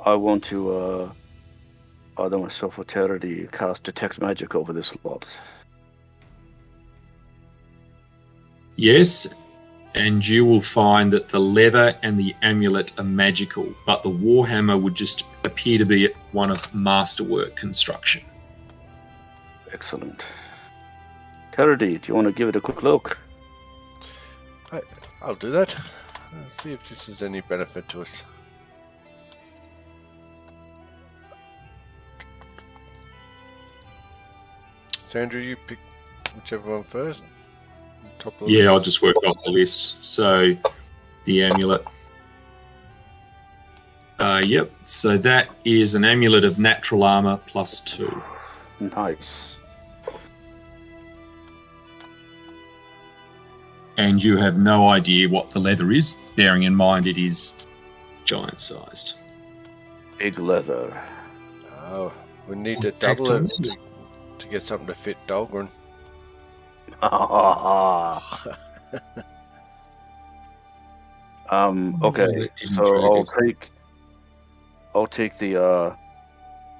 I want to, either myself or Terry cast Detect Magic over this lot. Yes, and you will find that the leather and the amulet are magical, but the warhammer would just appear to be one of masterwork construction. Excellent. Terry, do you want to give it a quick look? I'll do that. Let's see if this is any benefit to us. Sandra, you pick whichever one first. Top of the Yeah, I'll list. just work off the list. So, the amulet. Yep, so that is an amulet of natural armor +2. Nice. And you have no idea what the leather is, bearing in mind it is giant-sized. Big leather. Oh, we need to double it to get something to fit Dahlgren. Okay, so I'll take the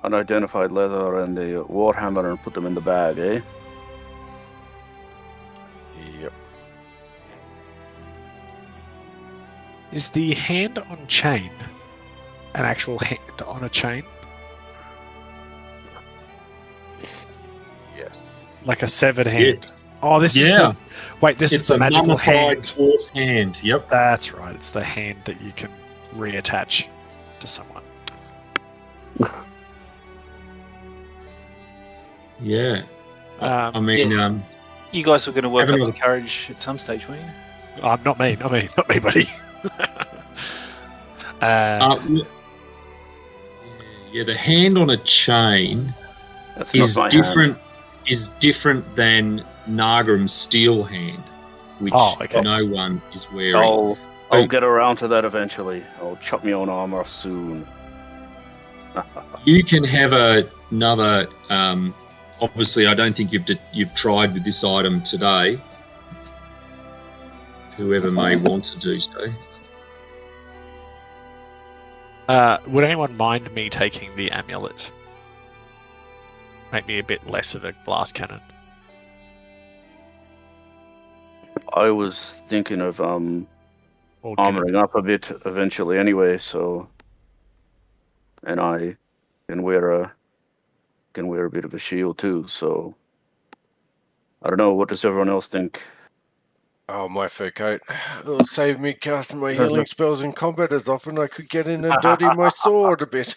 unidentified leather and the warhammer and put them in the bag, eh? Yep. Is the hand on chain an actual hand on a chain? Yes. Like a severed hand. Yeah. Oh, this is Yeah. the... Wait, this is It's the a magical mummified hand. dwarf hand. Yep. That's right. It's the hand that you can reattach to someone. Yeah. I mean, You guys were going to work Have up another- the courage at some stage, weren't you? Not me, buddy. yeah, the hand on a chain That's is not my different. Is different than Nagram's steel hand, which okay. no one is hand. wearing. I'll get around to that eventually. I'll chop my own arm off soon. You can have another. Obviously, I don't think you've tried with this item today. Whoever may want to do so. Would anyone mind me taking the amulet? Make me a bit less of a blast cannon. I was thinking of Or get armoring up a bit eventually anyway, so and I can wear a bit of a shield too, so I don't know, what does everyone else think? Oh, my fur coat. It'll save me casting my healing spells in combat as often. I could get in and dirty my sword a bit.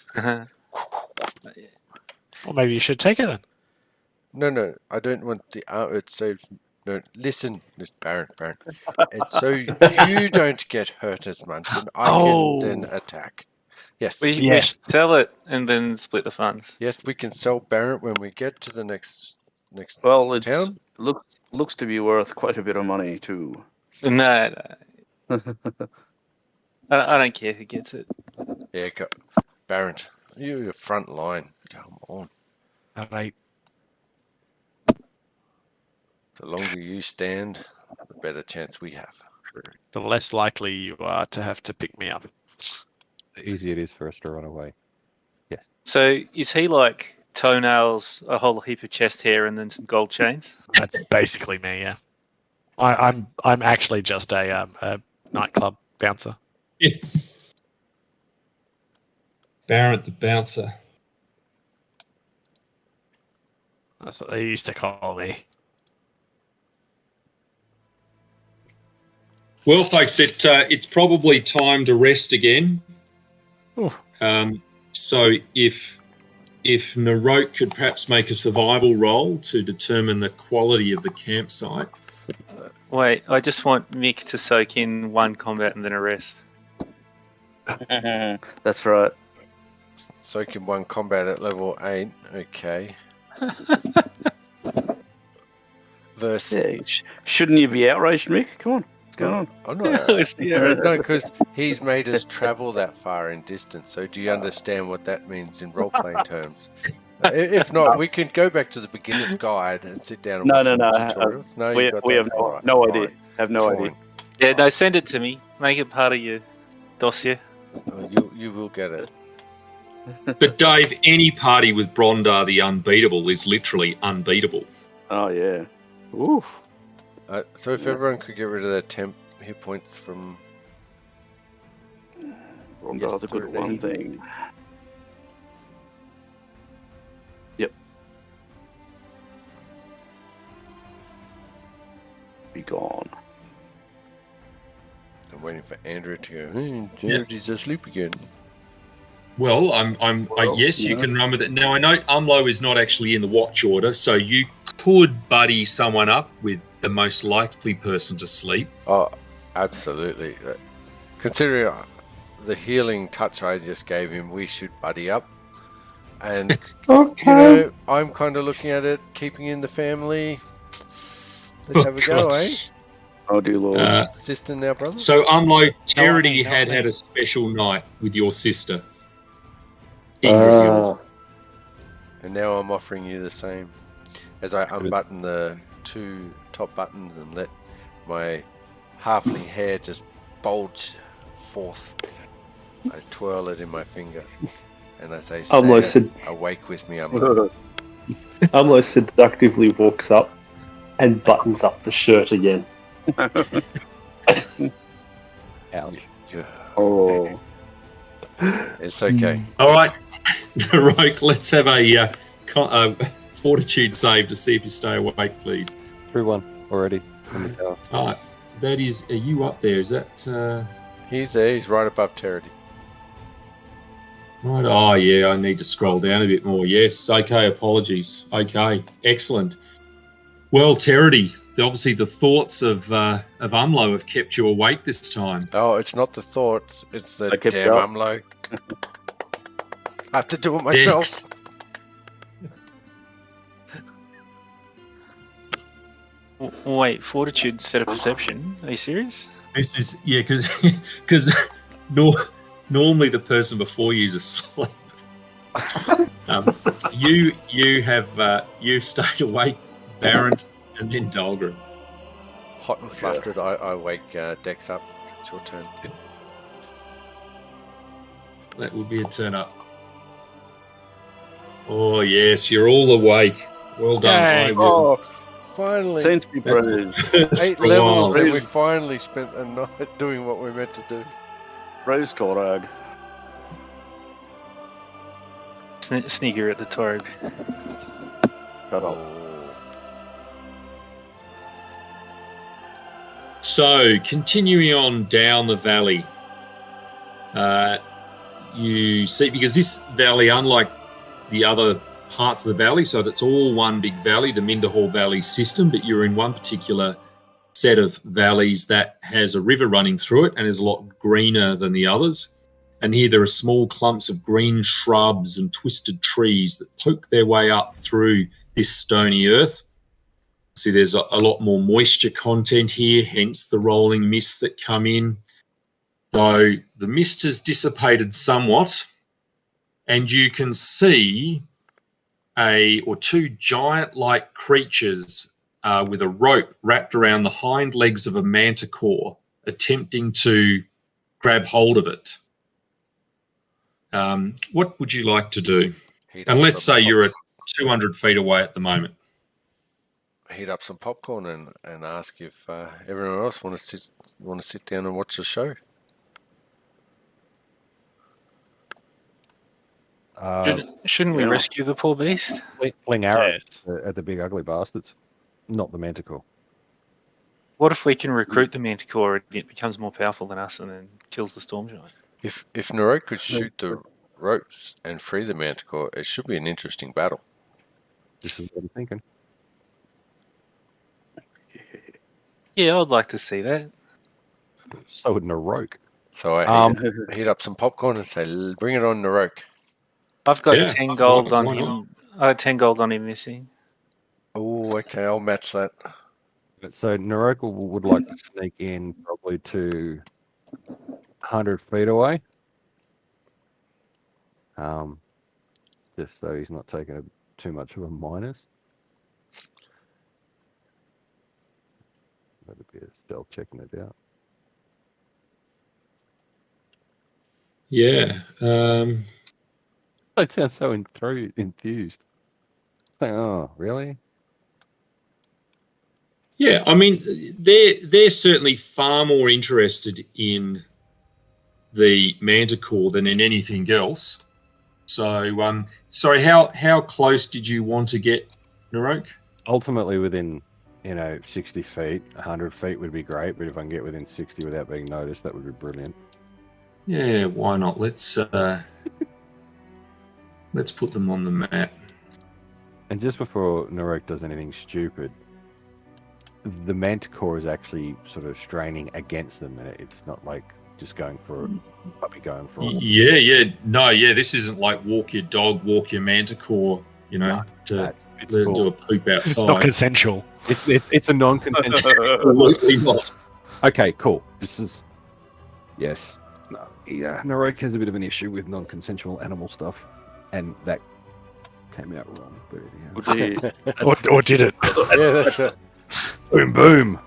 Well, maybe you should take it then. No, I don't want the it saves. No, listen, Baron. It's so you don't get hurt as much, and I can then attack. Yes, We Yes. should sell it and then split the funds. yes, we can sell Baron when we get to the next Well, it town. looks to be worth quite a bit of money too. No. I don't care who gets it. Yeah, Baron, you're your front line. Come on. All right. The longer you stand, the better chance we have. The less likely you are to have to pick me up. The easier it is for us to run away. So is he like toenails, a whole heap of chest hair, and then some gold chains? That's basically me. Yeah. I'm actually just a nightclub bouncer. Yeah. Barrett the bouncer. That's what they used to call me. Well, folks, it's probably time to rest again. Ooh. So if Narok could perhaps make a survival roll to determine the quality of the campsite. Wait, I just want Mick to soak in one combat and then a rest. That's right. Soak in one combat at level 8. Okay. Yeah, shouldn't you be outraged, Mick? Come on, what's going on? I'm not. No, because he's made us travel that far in distance. So do you understand what that means in role-playing terms? If not, we can go back to the beginner's guide and sit down and watch some tutorials. No, We you got have that? All right, no fine, idea. Have no fine. idea. Yeah, no, send it to me. Make it part of your dossier. Oh, you will get it. But Dave, any party with Brondar the Unbeatable is literally unbeatable. Oh yeah. Oof. So if everyone could get rid of their temp hit points from... That's a good one thing. Yep. Be gone. I'm waiting for Andrew to go, Jared's asleep again. Well, yes, you yeah. can run with it. Now, I know Umlo is not actually in the watch order, so you could buddy someone up with the most likely person to sleep. Oh, absolutely. Considering the healing touch I just gave him, we should buddy up. And, I'm kind of looking at it, keeping in the family. Let's have a go, eh? Oh dear Lord. Sister now, brother? So, Umlo, Charity No, had no. a special night with your sister. Ingrid. And now I'm offering you the same. As I unbutton the 2 top buttons and let my halfling hair just bulge forth. I twirl it in my finger. And I say, stay awake with me, Umlo. Umlo seductively walks up and buttons up the shirt again. Ouch. Oh. It's okay. All right, Roke, let's have a fortitude save to see if you stay awake, please. Through one already in the tower. Alright, that is, are you up there? Is that, He's there. He's right above Terity. right? Oh, yeah, I need to scroll down a bit more. Yes, okay, apologies. Okay, excellent. Well, Terity, obviously the thoughts of Umlo have kept you awake this time. Oh, it's not the thoughts. It's the I kept damn up. Umlo. I have to do it myself. Dex. Wait, fortitude instead of perception? Are you serious? This is, yeah, because normally the person before you is asleep. You've stayed awake, Baron, and then Dahlgren. Hot and flustered, I wake Dex up. It's your turn. That would be a turn up. Oh yes, you're all awake. Well done. Yay. I will. Oh, finally. Seems to be bruised. 8 Strong. levels and we finally spent a night doing what we meant to do. Bruised Torag. Sneaker at the Torg. Shut up. So, continuing on down the valley, you see, because this valley, unlike the other parts of the valley, so that's all one big valley, the Minderhall Valley system, but you're in one particular set of valleys that has a river running through it and is a lot greener than the others. And here there are small clumps of green shrubs and twisted trees that poke their way up through this stony earth. See, there's a lot more moisture content here, hence the rolling mists that come in. Though the mist has dissipated somewhat, and you can see two giant-like creatures with a rope wrapped around the hind legs of a manticore, attempting to grab hold of it. What would you like to do? And let's say you're at 200 feet away at the moment. Heat up some popcorn and ask if everyone else want to sit down and watch the show. Shouldn't we rescue the poor beast? Fling arrows at the big ugly bastards, not the manticore. What if we can recruit the Manticore and it becomes more powerful than us and then kills the Storm Giant? If Narok could shoot the ropes and free the Manticore, it should be an interesting battle. This is what I'm thinking. Yeah, I'd like to see that. So would Narok. So I heat up some popcorn and say, bring it on, Narok. I've got Yeah, 10 gold why on not? him. I got 10 gold on him missing. Oh, okay, I'll match that. So Narok would like to sneak in probably to 100 feet away. Just so he's not taking too much of a minus. That'd be a stealth checking it out. Yeah. I sound so enthused. Like, oh, really? Yeah, I mean, they're certainly far more interested in the Manticore than in anything else. So, sorry, how close did you want to get, Narok? Ultimately, within 60 feet, 100 feet would be great. But if I can get within 60 without being noticed, that would be brilliant. Yeah, why not? Let's put them on the map. And just before Narok does anything stupid, the Manticore is actually sort of straining against them, and it's not like just going for puppy going for it. Yeah. This isn't like walk your dog, walk your Manticore, to do a poop outside. It's not consensual. It's a non-consensual. Absolutely not. Okay, cool. This is yes. No, yeah. Narok has a bit of an issue with non-consensual animal stuff, and that came out wrong. But anyhow. Or did it? Yeah, that's it. Boom, boom.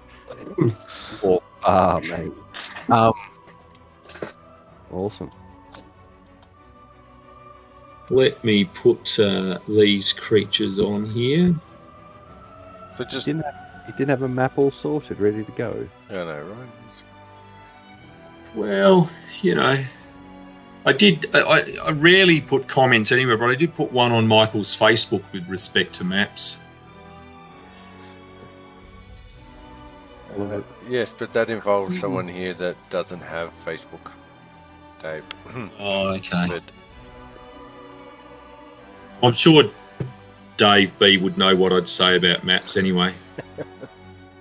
Mate. Awesome. Let me put these creatures on here. So just He didn't have a map all sorted, ready to go. I know, right? Well, I rarely put comments anywhere, but I did put one on Michael's Facebook with respect to maps. Yes, but that involves someone here that doesn't have Facebook, Dave. Oh, okay. But I'm sure Dave B would know what I'd say about maps anyway.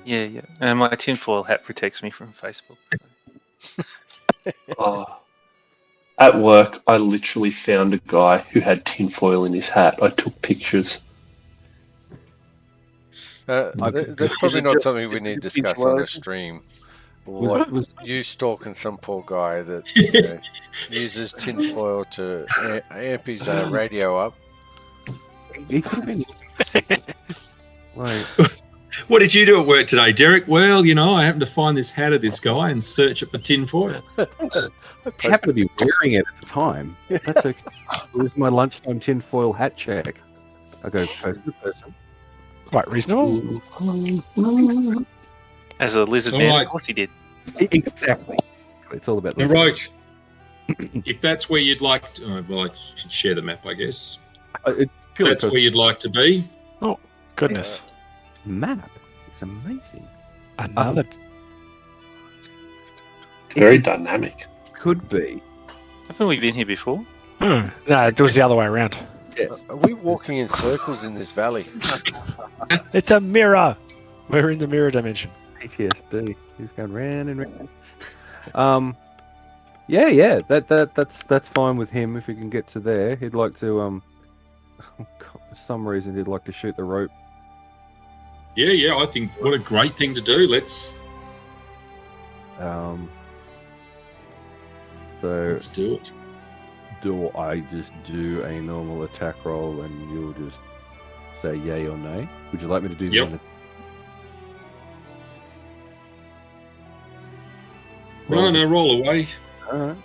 Yeah. And my tinfoil hat protects me from Facebook. At work, I literally found a guy who had tinfoil in his hat. I took pictures. that's probably not something we need to discuss on a stream. What you stalking some poor guy that uses tinfoil to amp his radio up? He could have been. Like, What did you do at work today, Derek? Well, I happened to find this hat of this guy and search it for tinfoil. I happened to be wearing it at the time. That's okay. It was my lunchtime tinfoil hat check. I go person to person. Quite reasonable. As a lizard All man, right. of course he did. Exactly. It's all about the Naroke, if that's where you'd like to... well, I should share the map, I guess. It's If purely that's where you'd like to be. Goodness. map. It's amazing. Another. It's very dynamic. Could be. Haven't we been here before? No, it was the other way around. Yes. Are we walking in circles in this valley? It's a mirror. We're in the mirror dimension. PTSD. He's going round and round. Yeah. That's fine with him if he can get to there. He'd like to for some reason he'd like to shoot the rope. Yeah, I think what a great thing to do. Let's So do it. do I just do a normal attack roll and you'll just say yay or nay? Would you like me to do Yep. that? No, roll away. Alright.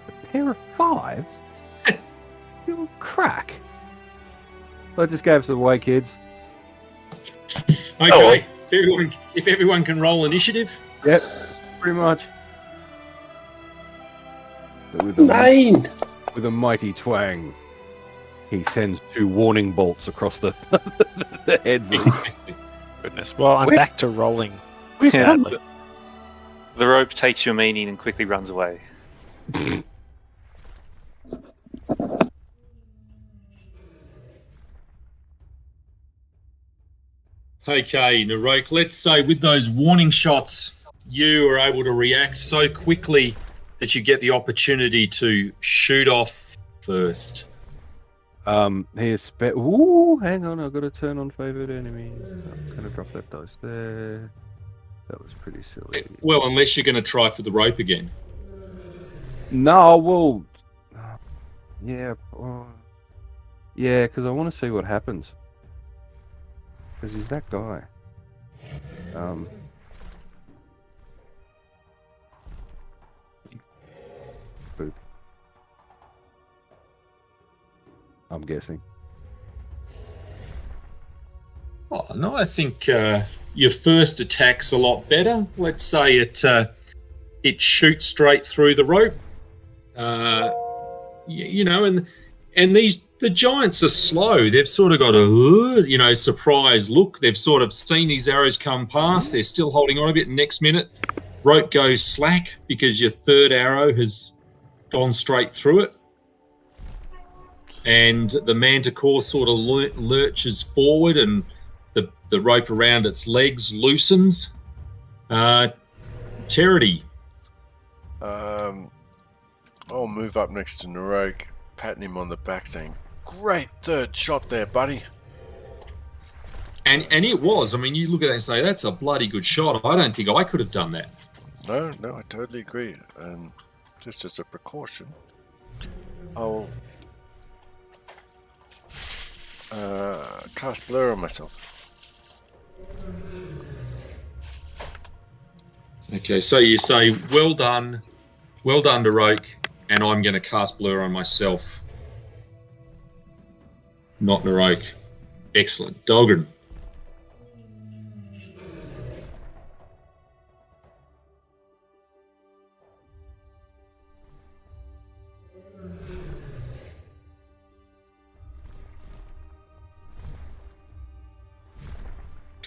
A pair of fives? You'll crack. Let's just go for the way, kids. Okay, if everyone can roll initiative. Yep, pretty much. But with a mighty twang, he sends 2 warning bolts across the heads. Goodness. Well, I'm back to rolling. Yeah. The rope takes your meaning and quickly runs away. Okay, Naroke, let's say with those warning shots, you are able to react so quickly that you get the opportunity to shoot off first. He is ooh, hang on, I've got to turn on favored enemy. I'm going to drop that dice there. That was pretty silly. Well, unless you're going to try for the rope again. No, well, yeah, because I want to see what happens. Because he's that guy. Boop. I'm guessing. Oh, no, I think your first attack's a lot better. Let's say it shoots straight through the rope. And the giants are slow. They've sort of got a surprised look. They've sort of seen these arrows come past. They're still holding on a bit. Next minute, rope goes slack because your third arrow has gone straight through it. And the manticore sort of lurches forward and the rope around its legs loosens. Terity. I'll move up next to Naroke, patting him on the back, saying, "Great third shot there, buddy." And it was. I mean, you look at that and say, that's a bloody good shot. I don't think I could have done that. No, I totally agree. And just as a precaution, I'll cast Blur on myself. Okay, so you say, well done, Naroke, and I'm going to cast Blur on myself. Not Naroke. Excellent. Dahlgren.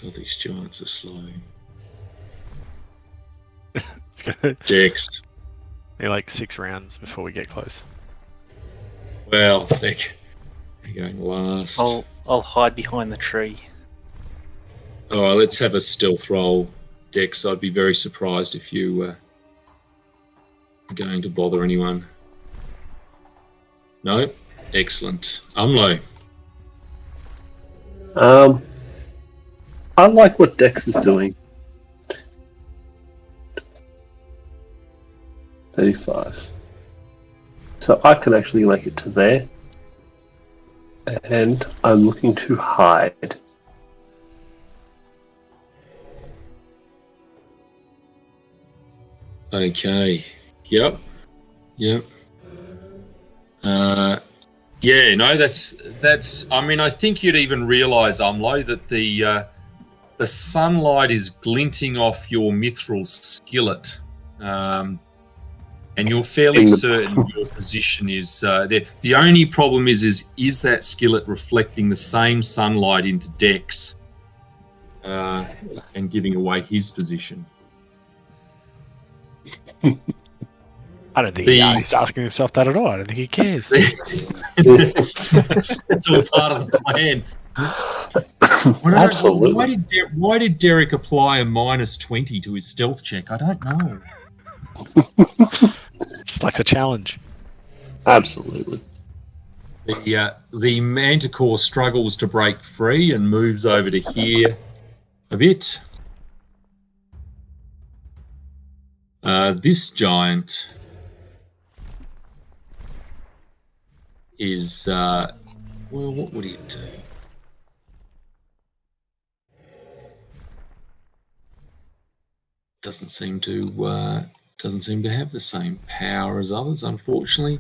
God, these giants are slow. It's gonna Dex. be like 6 rounds before we get close. Well, they're going last. I'll hide behind the tree. All right, let's have a stealth roll, Dex. I'd be very surprised if you were going to bother anyone. No? Excellent. Umlo. I like what Dex is doing. 35. So I can actually make it to there. And I'm looking to hide. Okay. Yep. Yeah, no, that's. I mean, I think you'd even realise, Umlo, that the sunlight is glinting off your mithril skillet, and you're fairly certain your position is there. The only problem is that skillet reflecting the same sunlight into Dex, and giving away his position. I don't think he's asking himself that at all. I don't think he cares. It's all part of the plan. Absolutely. Why did Derek apply a -20 to his stealth check? I don't know. Just likes a challenge. Absolutely. The manticore struggles to break free and moves over to here a bit. This giant is well, what would he do? Doesn't seem to have the same power as others, unfortunately.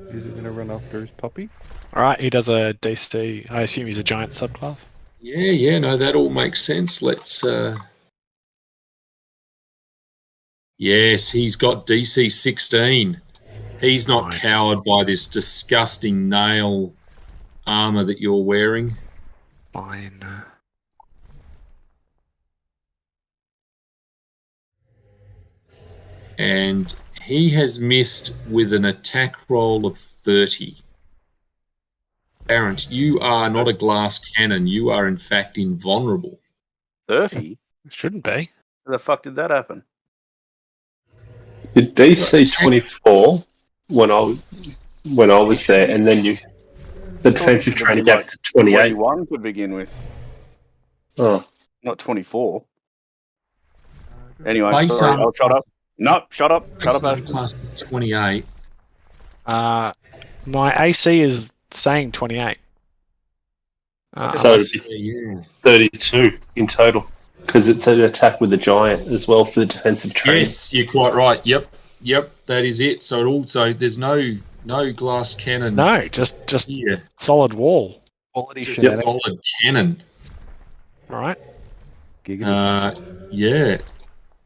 Is he going to run after his puppy? All right, he does a DC. I assume he's a giant subclass. Yeah, no, that all makes sense. Let's. Yes, he's got DC 16. He's not cowered by this disgusting nail armor that you're wearing. Fine. And he has missed with an attack roll of 30. Barrett, you are not a glass cannon. You are, in fact, invulnerable. 30? Shouldn't be. How the fuck did that happen? Your DC 24 when I was there, and then the defensive training gave it to 28. 21 to begin with. Oh. Not 24. Anyway, Base sorry, armor I'll shut up. No, shut up. Shut up, Ashton. Plus 28. My AC is saying 28. So it'd be 32 in total, because it's an attack with a giant as well for the defensive training. Yes, you're quite right. Yep, that is it. So it also there's no glass cannon. No, just solid wall. Quality Just solid cannon. All right. Yeah,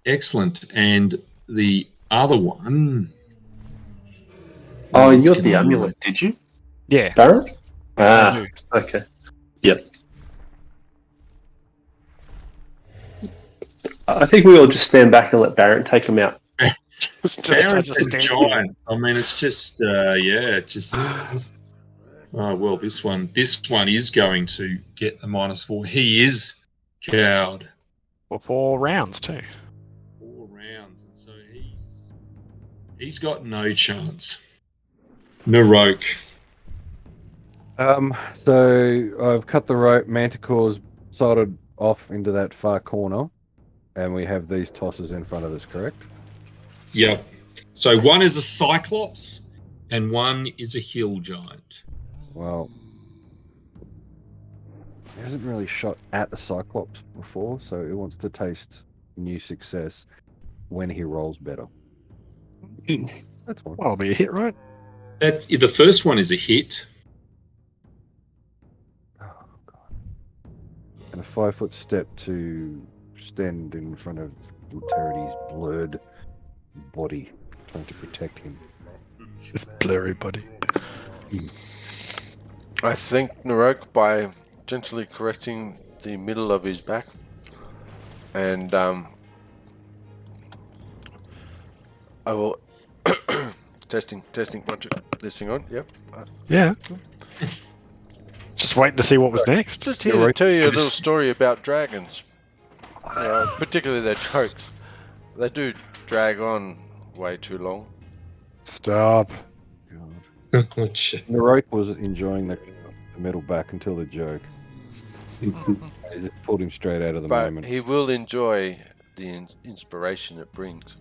excellent. And the other one. Oh, you got the amulet, did you? Yeah. Barrett? I do. Okay. Yep. I think we all just stand back and let Barrett take him out. Barrett's a giant. I mean, it's just oh well, this one is going to get a -4. He is cowed. For 4 rounds too. 4 rounds, and so he's got no chance. Narok. So I've cut the rope. Manticore's sided off into that far corner, and we have these tosses in front of us, correct? Yep. So one is a cyclops, and one is a hill giant. Well, he hasn't really shot at the cyclops before, so he wants to taste new success when he rolls better. That's fine. That'll be a hit, right? The first one is a hit. Oh, God. And a 5-foot step to stand in front of Territy's blurred body, trying to protect him. This blurry body. I think Narok, by gently caressing the middle of his back, and I will testing. Want this thing on? Yep. Yeah. Just waiting to see what was next. Just here to tell you a little story about dragons. Particularly their jokes. They do drag on way too long. Stop. God. Narok was enjoying the metal back until the joke. He just pulled him straight out of the But moment. he will enjoy the inspiration it brings.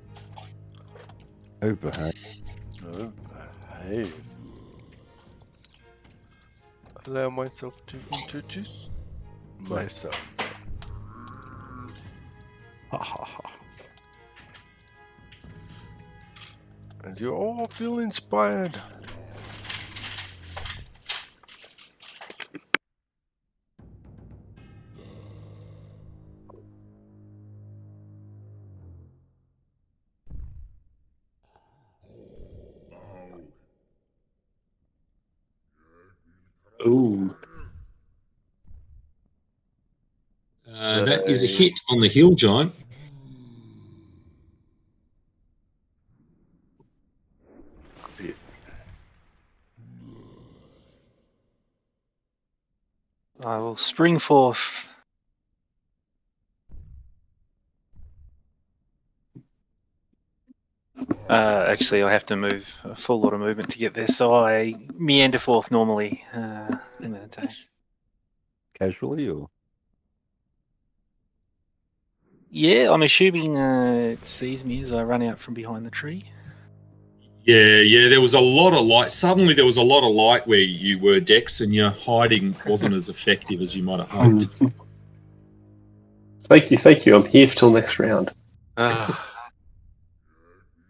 Oh, behave. Oh, hey. Allow myself to introduce myself. Ha ha ha. And you all feel inspired. Ooh. That is a hit on the hill giant. I will spring forth. Actually, I have to move a full lot of movement to get there, so I meander forth normally in that attack. Casually, or? Yeah, I'm assuming it sees me as I run out from behind the tree. Yeah, there was a lot of light. Suddenly there was a lot of light where you were, Dex, and your hiding wasn't as effective as you might have hoped. Thank you. I'm here till next round.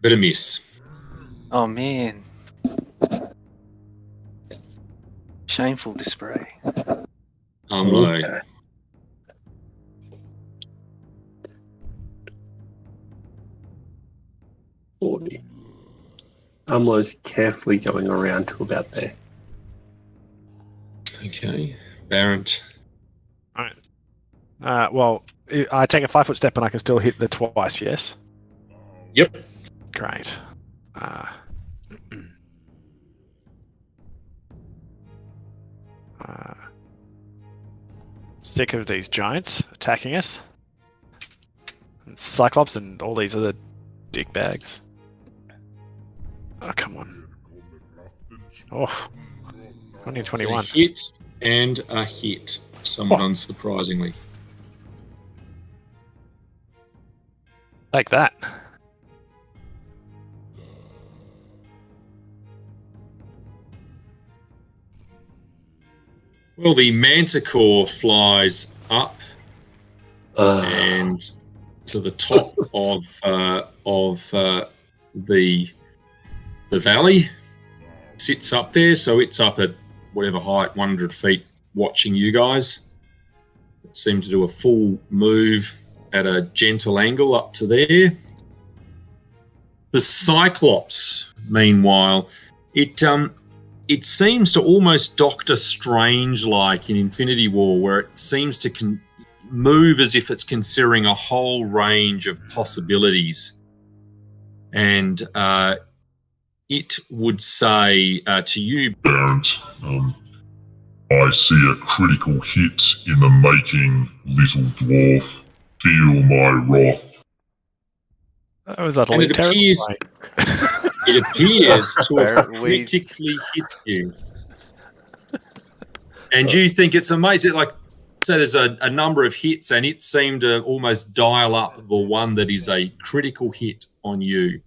Bit of miss. Oh man. Shameful display. Unload. 40. Umlo's carefully going around to about there. Okay. Barrent. Well, I take a 5-foot step and I can still hit the twice, yes? Yep. Great. Sick of these giants attacking us. And Cyclops and all these other dick bags. Oh, come on. Oh. 20 and 21. A hit and a hit, somewhat unsurprisingly. Like that. Well, the manticore flies up and to the top of the valley, sits up there. So it's up at whatever height, 100 feet, watching you guys. It seemed to do a full move at a gentle angle up to there. The Cyclops, meanwhile, it seems to almost Doctor Strange-like in Infinity War, where it seems to move as if it's considering a whole range of possibilities. And it would say to you, Barrent, I see a critical hit in the making, little dwarf. Feel my wrath. That was utterly terrible. It appears to have critically hit you. And you think it's amazing. Like, so there's a number of hits, and it seemed to almost dial up the one that is a critical hit on you.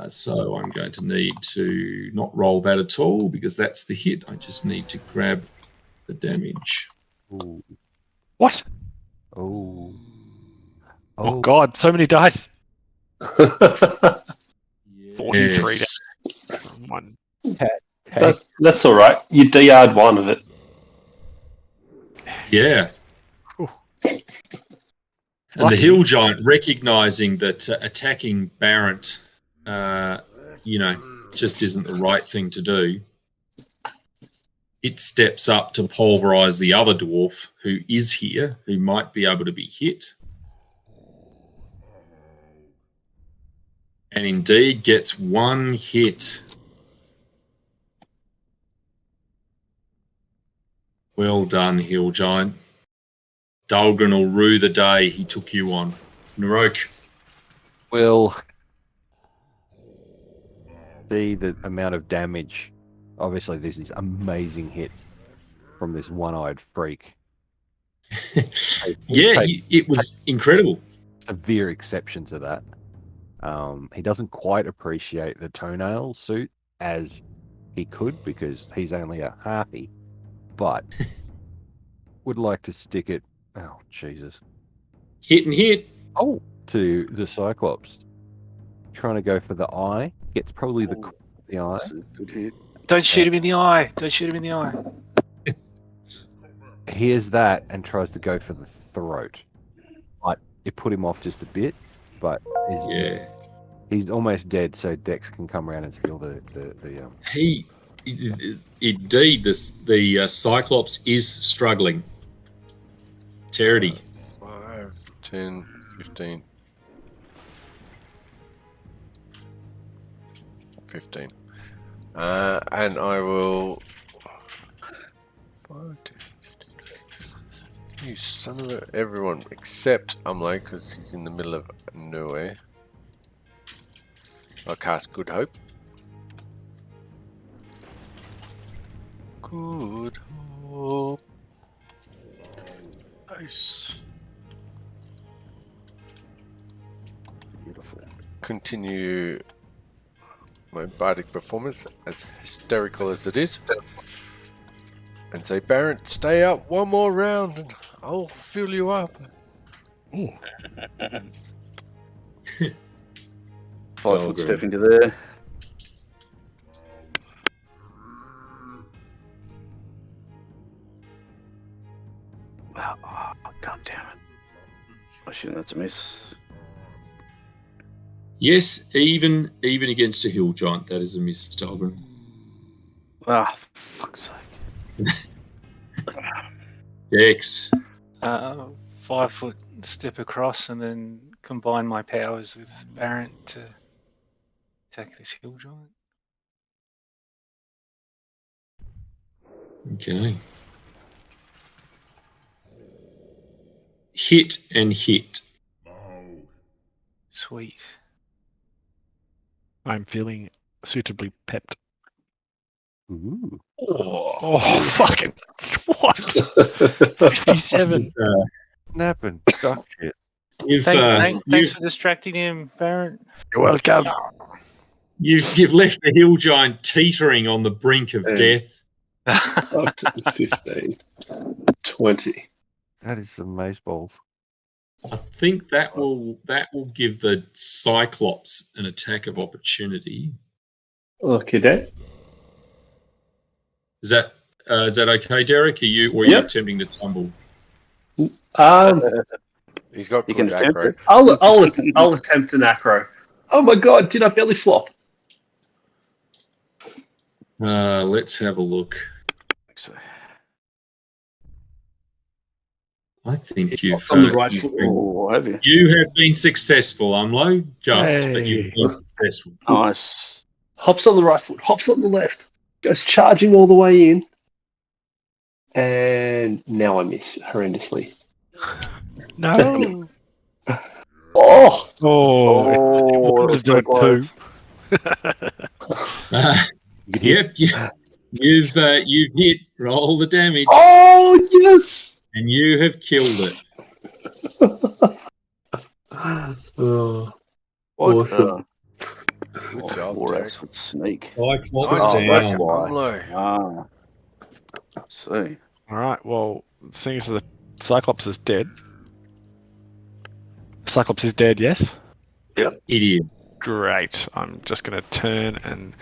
So I'm going to need to not roll that at all because that's the hit. I just need to grab the damage. Ooh. What? Oh. Oh God, so many dice. 43 Yes. One. That's all right. You DR'd one of it. Yeah. Whew. And the hill giant, recognizing that attacking Barrent, just isn't the right thing to do, it steps up to pulverize the other dwarf who is here, who might be able to be hit. And indeed gets one hit. Well done, Hill Giant. Dahlgren will rue the day he took you on. Narok. Will see the amount of damage. Obviously, there's this amazing hit from this one-eyed freak. Yeah, it was incredible. Severe exception to that. He doesn't quite appreciate the toenail suit as he could because he's only a halfie, but would like to stick it. Oh Jesus! Hit and hit. Oh, to the Cyclops. Trying to go for the eye. Gets probably the eye. Good hit. Don't shoot him in the eye. Don't shoot him in the eye. Hears that and tries to go for the throat. But it put him off just a bit. But he's almost dead, so Dex can come around and steal the Indeed, the Cyclops is struggling. Charity. 5, 10, 15. 15. And I will... 5, 10, 15. You son of a... Everyone except Umlo, because he's in the middle of nowhere. I'll cast Good Hope. Good Hope. Nice. Beautiful. Continue my bardic performance, as hysterical as it is, and say, Baron, stay up one more round and I'll fill you up. Ooh. 5-foot step into there. Oh, God damn it. I assume that's a miss. Yes, even against a hill giant, that is a miss, Dahlgren. Ah, fuck's sake. Dex. 5-foot step across and then combine my powers with Baron to attack this hill giant. Okay. Hit and hit. Sweet. I'm feeling suitably pepped. Ooh. Oh, fucking what? 57. Snapping. Duck shit. Thanks for distracting him, Baron. You're welcome. You've left the hill giant teetering on the brink of death. Up to 15. 20. That is some mace balls. I think that will give the Cyclops an attack of opportunity. Okay, Dad. Is that okay, Derek? Are you attempting to tumble? He's got You good can attempt aggro. I'll attempt an acro. Oh my god, did I belly flop? Let's have a look. So, I think you've on the right foot. oh, have you? You have been successful, Umlo. But you've Hey. been successful. Nice. Hops on the right foot, hops on the left, goes charging all the way in. And now I miss horrendously. No. Oh! Oh, that's it's doing so two. Yep. You've hit. Roll the damage, Oh, yes! and you have killed it. Oh, What? awesome. Good job, 4x with sneak. Cyclops Nice down. work, That's why. Umlo. Ah. See. All right. Well, seeing as the Cyclops is dead. Cyclops is dead, yes? It is. Great. I'm just going to turn and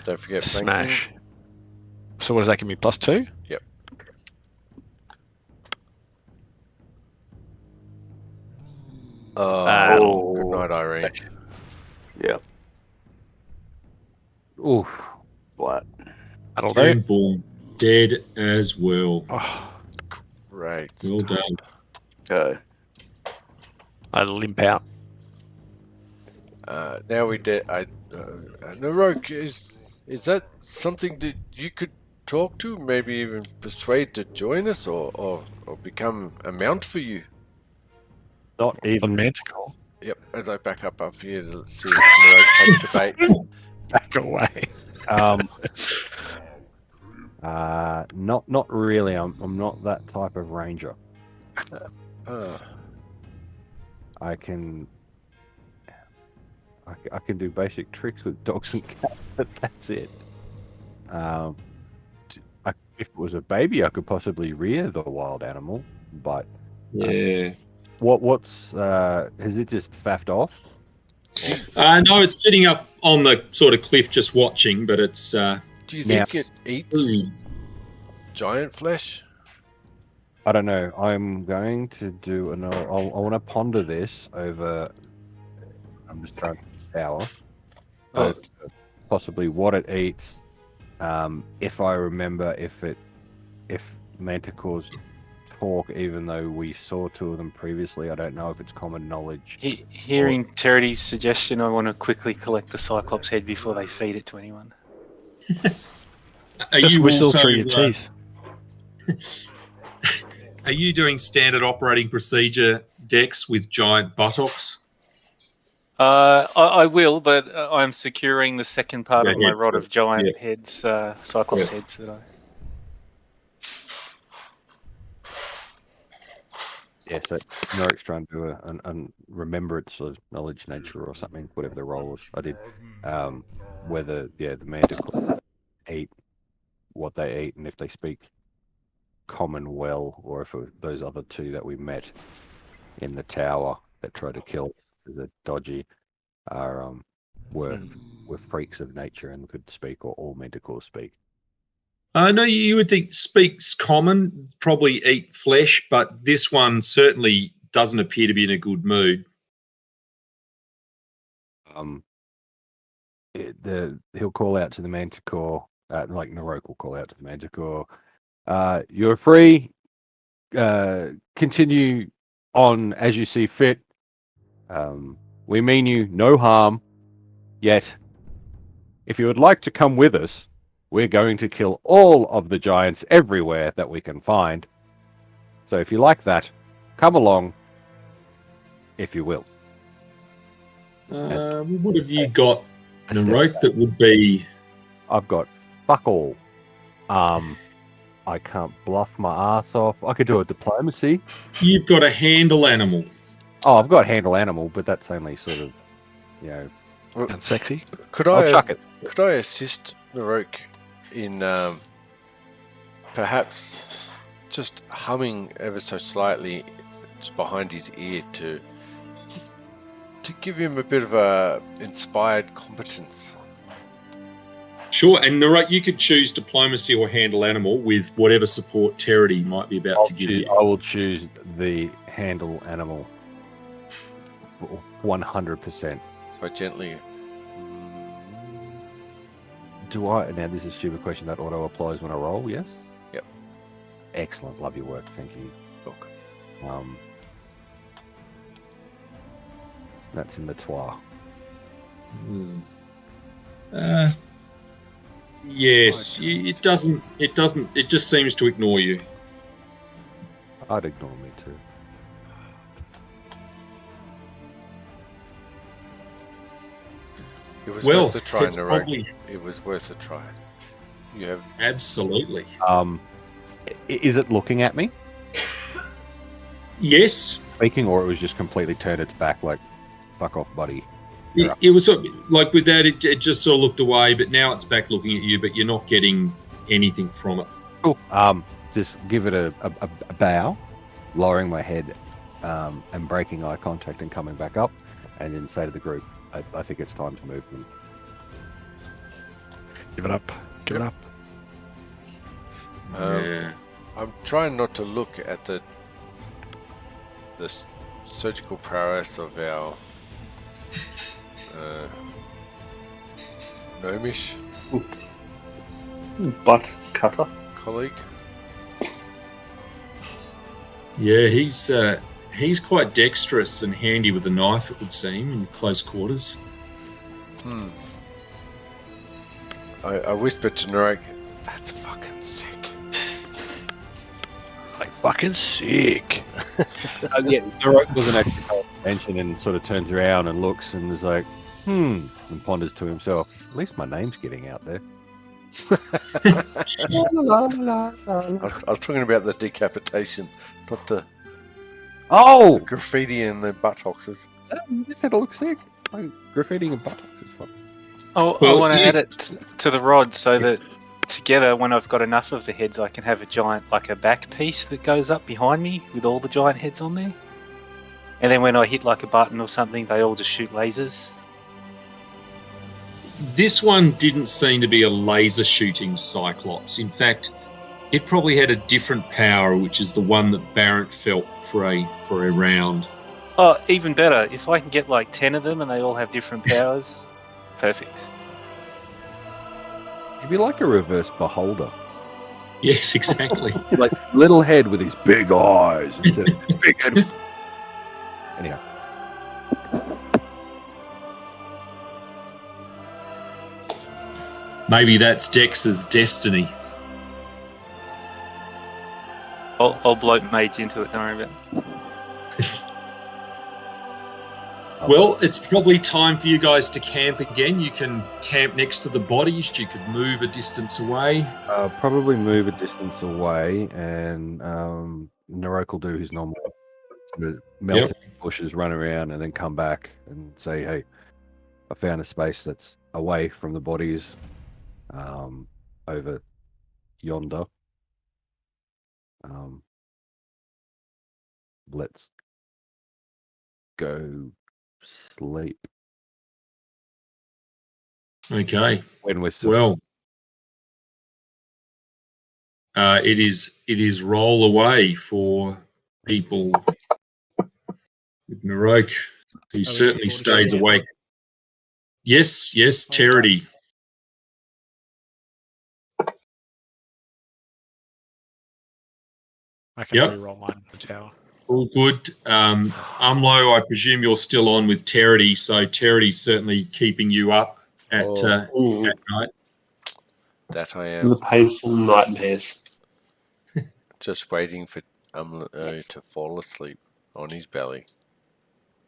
Don't forget smash. flanking. So what does that give me? +2? Yep. Oh. Good night, Irene. Yep. Oof. Flat. That'll Boom, do. boom. Dead as well. Oh, Great. Well stuff. done. Okay. I limp out. Now we did. Narok, is that something that you could talk to? Maybe even persuade to join us, or become a mount for you? Not even On Manticore. Yep. As I back up here to see if Narok takes the bait. Back away. Not really. I'm not that type of ranger. I can do basic tricks with dogs and cats, but that's it. If it was a baby, I could possibly rear the wild animal, but Yeah. what's has it just faffed off? No, it's sitting up on the sort of cliff just watching, but it's... Do you think it eats giant flesh? I don't know. I'm going to do another. I want to ponder this over. I'm just trying to tower. Possibly what it eats. If I remember, if manticores talk, even though we saw two of them previously, I don't know if it's common knowledge. Hearing Territy's suggestion, I want to quickly collect the Cyclops head before they feed it to anyone. Are Just you whistle also, through your teeth. Are you doing standard operating procedure decks with giant buttocks? I will, but I'm securing the second part of my head, rod of giant yeah. heads, Cyclops heads that I... Yeah, so Norik's trying to do a remembrance of knowledge nature or something, whatever the role was. I did. Whether the manticore eat what they eat, and if they speak common well, or if those other two that we met in the tower that tried to kill the dodgy are were freaks of nature and could speak, or all manticores speak. No, you would think speaks common, probably eat flesh, but this one certainly doesn't appear to be in a good mood. He'll call out to the manticore, like Narok will call out to the manticore. You're free. Continue on as you see fit. We mean you no harm. Yet, if you would like to come with us, we're going to kill all of the giants everywhere that we can find. So if you like that, come along, if you will. What have you got, Narok, that would be... I've got fuck all. I can't bluff my ass off. I could do a diplomacy. You've got a handle animal. Oh, I've got handle animal, but that's only sort of, And sexy. Could I'll I chuck it. could I assist Narok in perhaps just humming ever so slightly just behind his ear to give him a bit of a inspired competence? Sure, and Narok, you could choose diplomacy or handle animal with whatever support Terity might be about to give you. I will choose the handle animal 100%. So gently. Do I? Now, this is a stupid question. That auto applies when I roll, yes? Yep. Excellent. Love your work. Thank you. Look. That's in the Trois. Yes, it doesn't. It just seems to ignore you. I'd ignore me too. It was Well, worth a try, it's Narok. probably- It was worth a try. You have Absolutely. Is it looking at me, Yes, speaking, or it was just completely turned its back, like, fuck off, buddy? it was sort of, like with that. It just sort of looked away, but now it's back looking at you. But you're not getting anything from it. Cool. Just give it a bow, lowering my head, and breaking eye contact and coming back up, and then say to the group, I think it's time to move them. Give it up. Give it up. Yeah. I'm trying not to look at the surgical prowess of our gnomish Butt cutter. colleague. Yeah, he's quite dexterous and handy with a knife, it would seem, in close quarters. I whispered to Narek, "That's fucking sick." Like fucking sick. Yeah, Narok doesn't actually pay attention and sort of turns around and looks and is like, and ponders to himself, at least my name's getting out there. I was talking about the decapitation, not the graffiti in the buttocks. You said it looks sick. Like, graffitiing in buttocks is fun. Oh, Well, I want to yeah. add it to the rod so that together, when I've got enough of the heads, I can have a giant, like a back piece that goes up behind me with all the giant heads on there. And then when I hit like a button or something, they all just shoot lasers. This one didn't seem to be a laser shooting Cyclops. In fact, it probably had a different power, which is the one that Barrett felt for a round. Oh, even better. If I can get like 10 of them and they all have different powers, perfect. He'd be like a reverse beholder. Yes, exactly. Like little head with his big eyes. Instead of big head. Anyhow. Maybe that's Dex's destiny. I'll bloat mage into it, don't worry about it. Well, it's probably time for you guys to camp again. You can camp next to the bodies. You could move a distance away. Probably move a distance away, and Narok will do his normal melt in bushes, run around, and then come back and say, "Hey, I found a space that's away from the bodies, over yonder. Let's go sleep Okay. when we're still." Well, it is roll away for people with Narok, who certainly stays awake. Yes, Charity. I can Yep. re-roll mine in the tower. All good. Umlo, I presume you're still on with Charity, so Charity's certainly keeping you up at night. That I The am. painful nightmares. Just waiting for to fall asleep on his belly.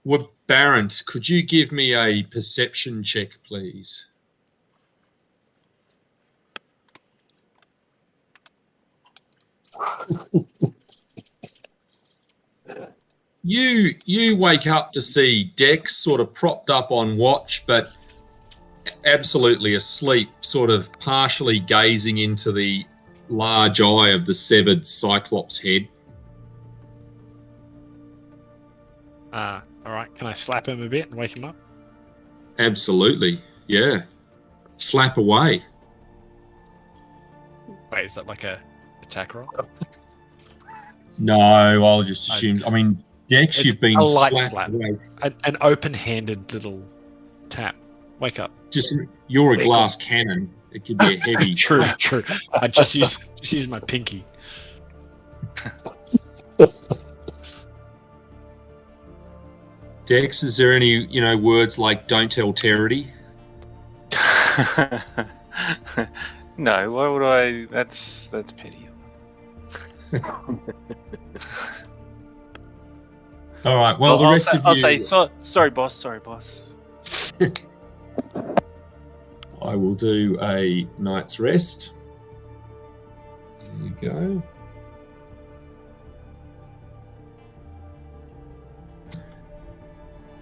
Well, Baron, could you give me a perception check, please? You wake up to see Dex sort of propped up on watch, but absolutely asleep, sort of partially gazing into the large eye of the severed Cyclops head. All right, can I slap him a bit and wake him up? Absolutely, yeah. Slap away. Wait, is that like a attack roll? No, I'll just assume. I mean, Dex, you've been a light slapped slap. away. An open-handed little tap. Wake up. Just you're a Yeah, glass cannon. It could be a heavy. True. I just use my pinky. Dex, is there any words like "Don't tell Charity"? No, why would I? That's pity. All right. Well, the rest of you. I'll say sorry, boss. I will do a night's rest. There you go.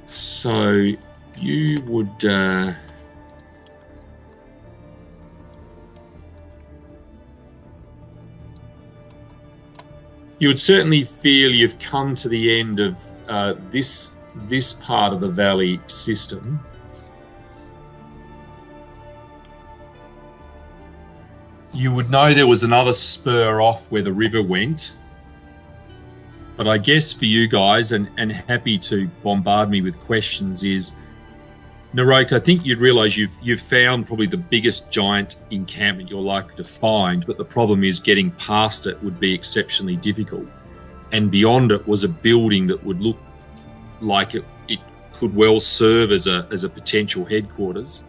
So you would certainly feel you've come to the end of this part of the valley system. You would know there was another spur off where the river went. But I guess for you guys, and happy to bombard me with questions, is Narok, I think you'd realise you've found probably the biggest giant encampment you're likely to find, but the problem is getting past it would be exceptionally difficult. And beyond it was a building that would look like it could well serve as a potential headquarters.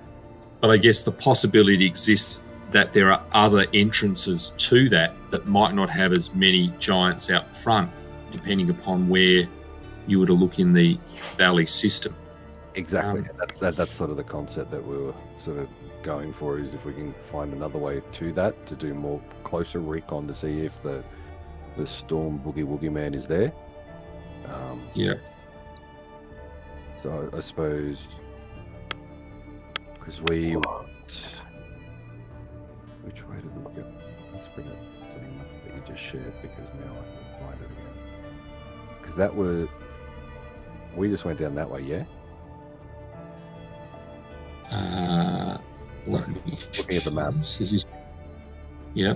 But I guess the possibility exists that there are other entrances to that might not have as many giants out front, depending upon where you were to look in the valley system. Exactly. That's sort of the concept that we were sort of going for, is if we can find another way to that, to do more closer recon to see if the storm boogie woogie man is there. Yeah. So I suppose because which way did we go? Let's bring it to the map that you just shared, because now I can find it again. Because we just went down that way, yeah. Looking at the map. Yeah.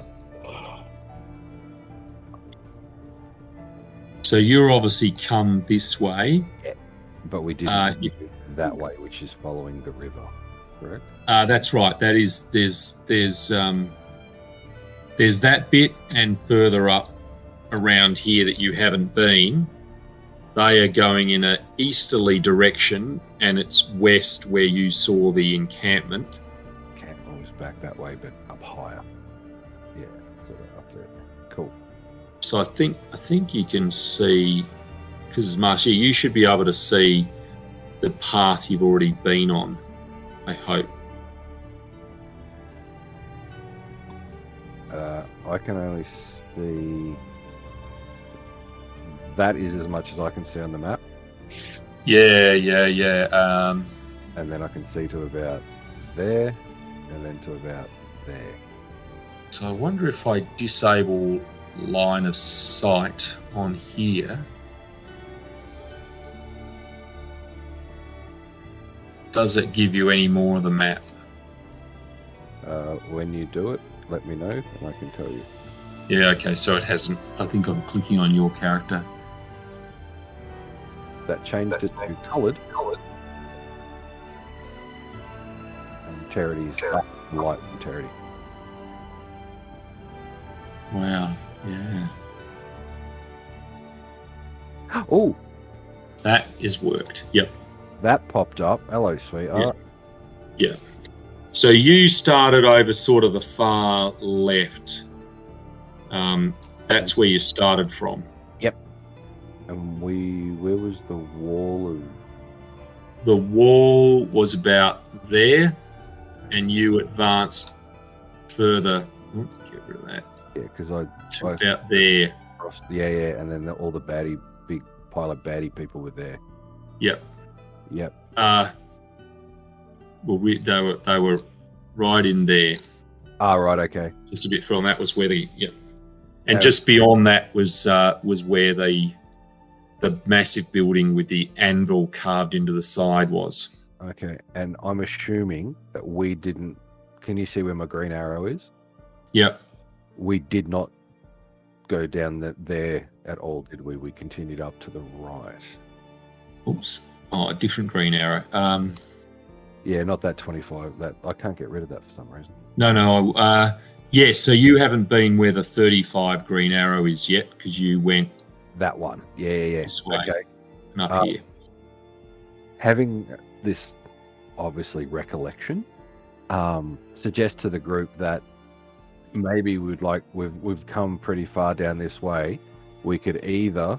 So you're obviously come this way. Yeah. But we didn't go that way, which is following the river, correct? That's right. That is there's that bit, and further up around here that you haven't been. They are going in an easterly direction, and it's west where you saw the encampment. Encampment was back that way, but up higher. Yeah, sort of up there. Cool. So I think you can see, because Marcia, you should be able to see the path you've already been on, I hope. I can only see... That is as much as I can see on the map. Yeah. And then I can see to about there, and then to about there. So I wonder if I disable line of sight on here. Does it give you any more of the map? When you do it, let me know, and I can tell you. Yeah, okay, so it hasn't. I think I'm clicking on your character. That changed it to coloured. And Charity's light from Charity. Wow, yeah. Oh! That is worked, yep. That popped up. Hello, sweetheart. Yeah. So you started over sort of the far left. That's where you started from. Yep. And where was the wall of... The wall was about there, and you advanced further. Oh, get rid of that. Yeah, because I about there. Crossed, yeah, and then all the big pile of baddie people were there. Yep. Yep. Well, they were right in there. Ah, right, okay. Just a bit from that was where and just beyond that was where the massive building with the anvil carved into the side was. Okay, and I'm assuming that we didn't... Can you see where my green arrow is? Yep. We did not go down there at all, did we? We continued up to the right. Oops. Oh, a different green arrow. Yeah, not that 25. That I can't get rid of that for some reason. No. Yeah, so you haven't been where the 35 green arrow is yet, because you went that one. Yeah. This way. Okay. And up here. Having this obviously recollection, suggest to the group that maybe we've come pretty far down this way. We could either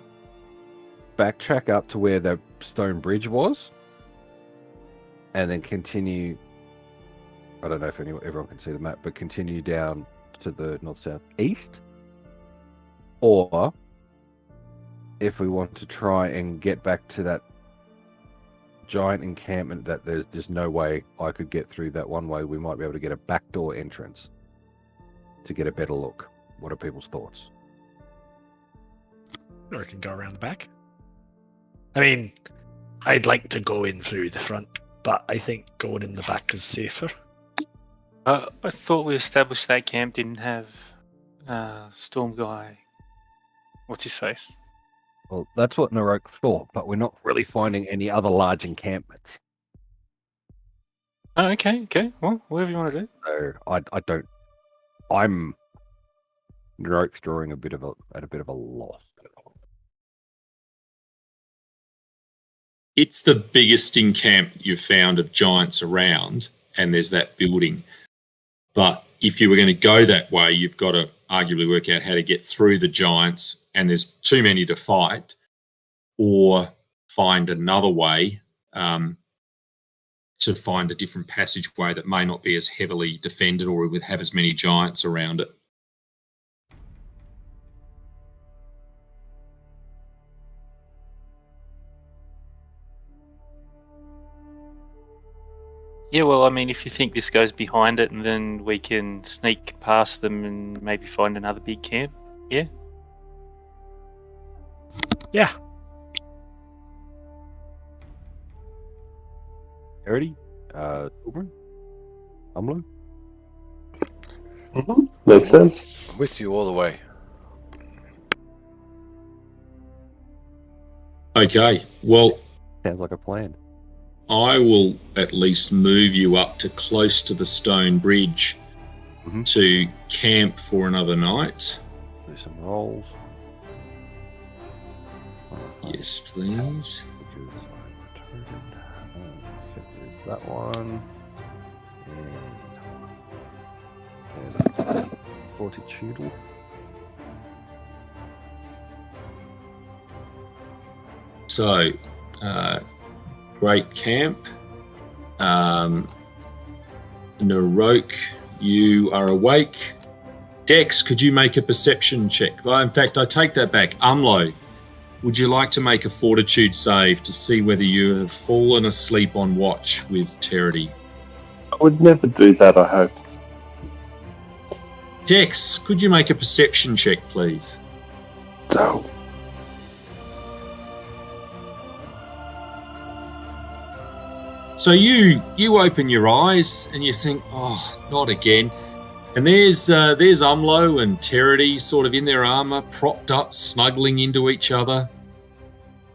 backtrack up to where the stone bridge was, and then continue. I don't know if everyone can see the map, but continue down to the north, south, east, or if we want to try and get back to that giant encampment that there's just no way I could get through that one way, we might be able to get a backdoor entrance to get a better look. What are people's thoughts? Or I can go around the back. I mean, I'd like to go in through the front, but I think going in the back is safer. I thought we established that camp didn't have Storm Guy. What's his face? Well, that's what Narok thought, but we're not really finding any other large encampments. Oh, okay. Well, whatever you want to do. So I don't. I'm Rope's drawing at a bit of a loss. It's the biggest encamp you've found of giants around, and there's that building. But if you were going to go that way, you've got to arguably work out how to get through the giants, and there's too many to fight, or find another way to find a different passageway that may not be as heavily defended or would have as many giants around it. Yeah, well, I mean, if you think this goes behind it, and then we can sneak past them and maybe find another big camp. Yeah. Yeah. Already? Silver? Umlo? Makes sense. I'm with you all the way. Okay, well, Sounds like a plan. I will at least move you up to close to the stone bridge to camp for another night. Do some rolls. Yes, please. There's that one. And fortitudinal. So, great camp. Narok, you are awake. Dex, could you make a perception check? Well, in fact, I take that back. Umlo, would you like to make a fortitude save to see whether you have fallen asleep on watch with Terity? I would never do that, I hope. Dex, could you make a perception check, please? No. So you open your eyes and you think, oh, not again. And there's Umlo and Terity sort of in their armour, propped up, snuggling into each other,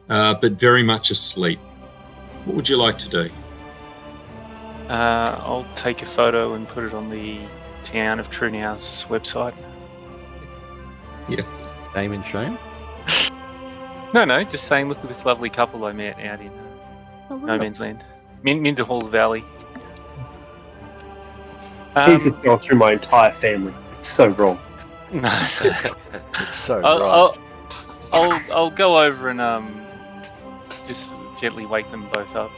but very much asleep. What would you like to do? I'll take a photo and put it on the Town of Trunau's website. Yeah. Name and shame? No, just saying, look at this lovely couple I met out in No Man's Land. Minderhall's Valley. He's just gone through my entire family. It's so wrong. It's so right. I'll go over and just gently wake them both up.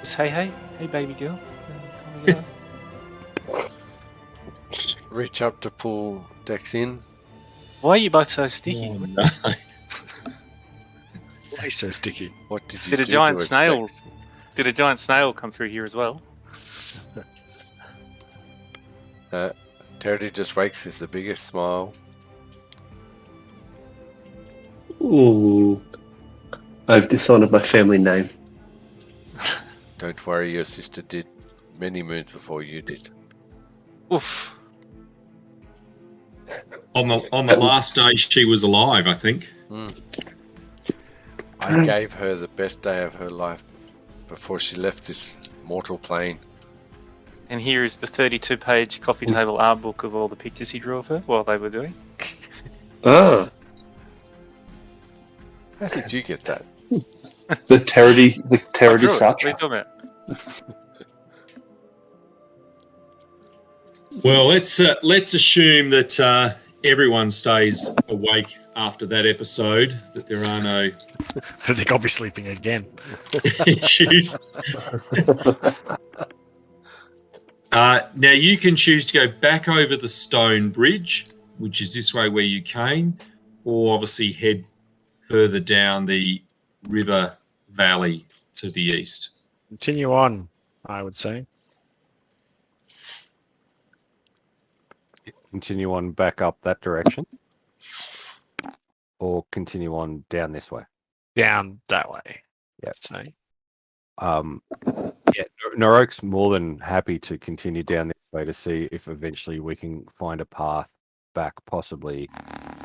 Just hey baby girl. Reach up to pull Dex in. Why are you both so sticky? Oh, no. Why so sticky? What did you Did a do giant to us, snail? Dex? Did a giant snail come through here as well? Terry just wakes with the biggest smile. Ooh. I've dishonoured my family name. Don't worry, your sister did many moons before you did. Oof. On the last day she was alive, I think. I gave her the best day of her life before she left this mortal plane. And here is the 32-page coffee table art book of all the pictures he drew of her while they were doing. Ah, How did you get that? the Terity I drew it. What are Such. you talking about? Well, let's assume that everyone stays awake after that episode, that there are no I think I'll be sleeping again. issues. Now you can choose to go back over the stone bridge, which is this way where you came, or obviously head further down the river valley to the east. Continue on, I would say. Continue on back up that direction, or continue on down this way. Down that way. Yeah. Say. Yeah, Narok's more than happy to continue down this way to see if eventually we can find a path back, possibly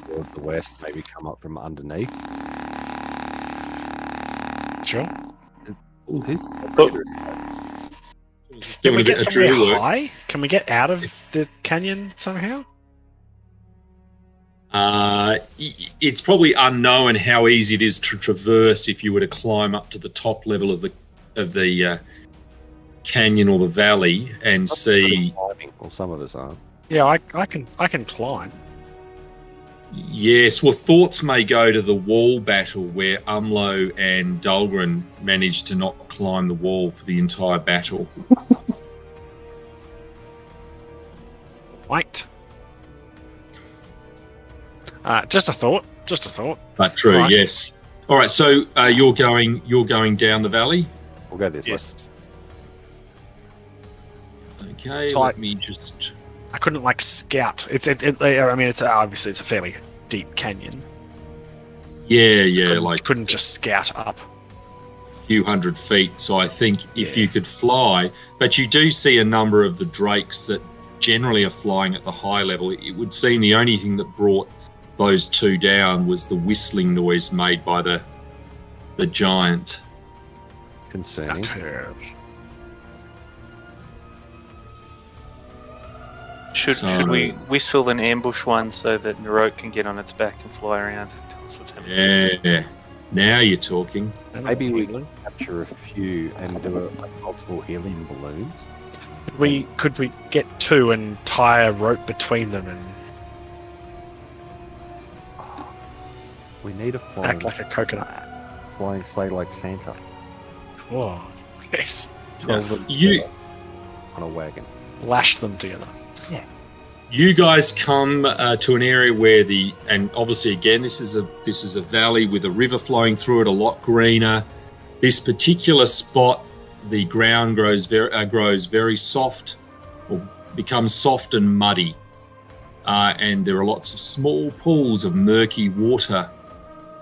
towards the west, maybe come up from underneath. Sure. Who's- Can we Doing a get bit of somewhere drill work. high? Can we get out of the canyon somehow? It's probably unknown how easy it is to traverse if you were to climb up to the top level of the canyon or the valley and see. Well, some of us aren't. Yeah, I can climb. Yes, well, thoughts may go to the wall battle where Umlo and Dahlgren managed to not climb the wall for the entire battle. Right. Just a thought. But true, Right. yes. All right, so you're going down the valley. We'll go this way. Yes. Okay, It's let like- me just. I couldn't like scout. I mean, it's obviously it's a fairly deep canyon. Yeah, like couldn't just scout up. a few hundred feet. So I think if Yeah. you could fly, but you do see a number of the drakes that generally are flying at the high level. It would seem the only thing that brought those two down was the whistling noise made by the giant. Concerning. Should we whistle and ambush one so that Narok can get on its back and fly around? Tell us what's happening. Yeah, now you're talking. Maybe we can capture a few and do multiple helium balloons. Could we get two and tie a rope between them and We need a flying, act like a coconut? flying sleigh like Santa. Whoa. Yes. 12 of them You on a wagon. Lash them together. You guys come to an area where and obviously again this is a valley with a river flowing through it, a lot greener. This particular spot, the ground grows very soft, or becomes soft and muddy, and there are lots of small pools of murky water,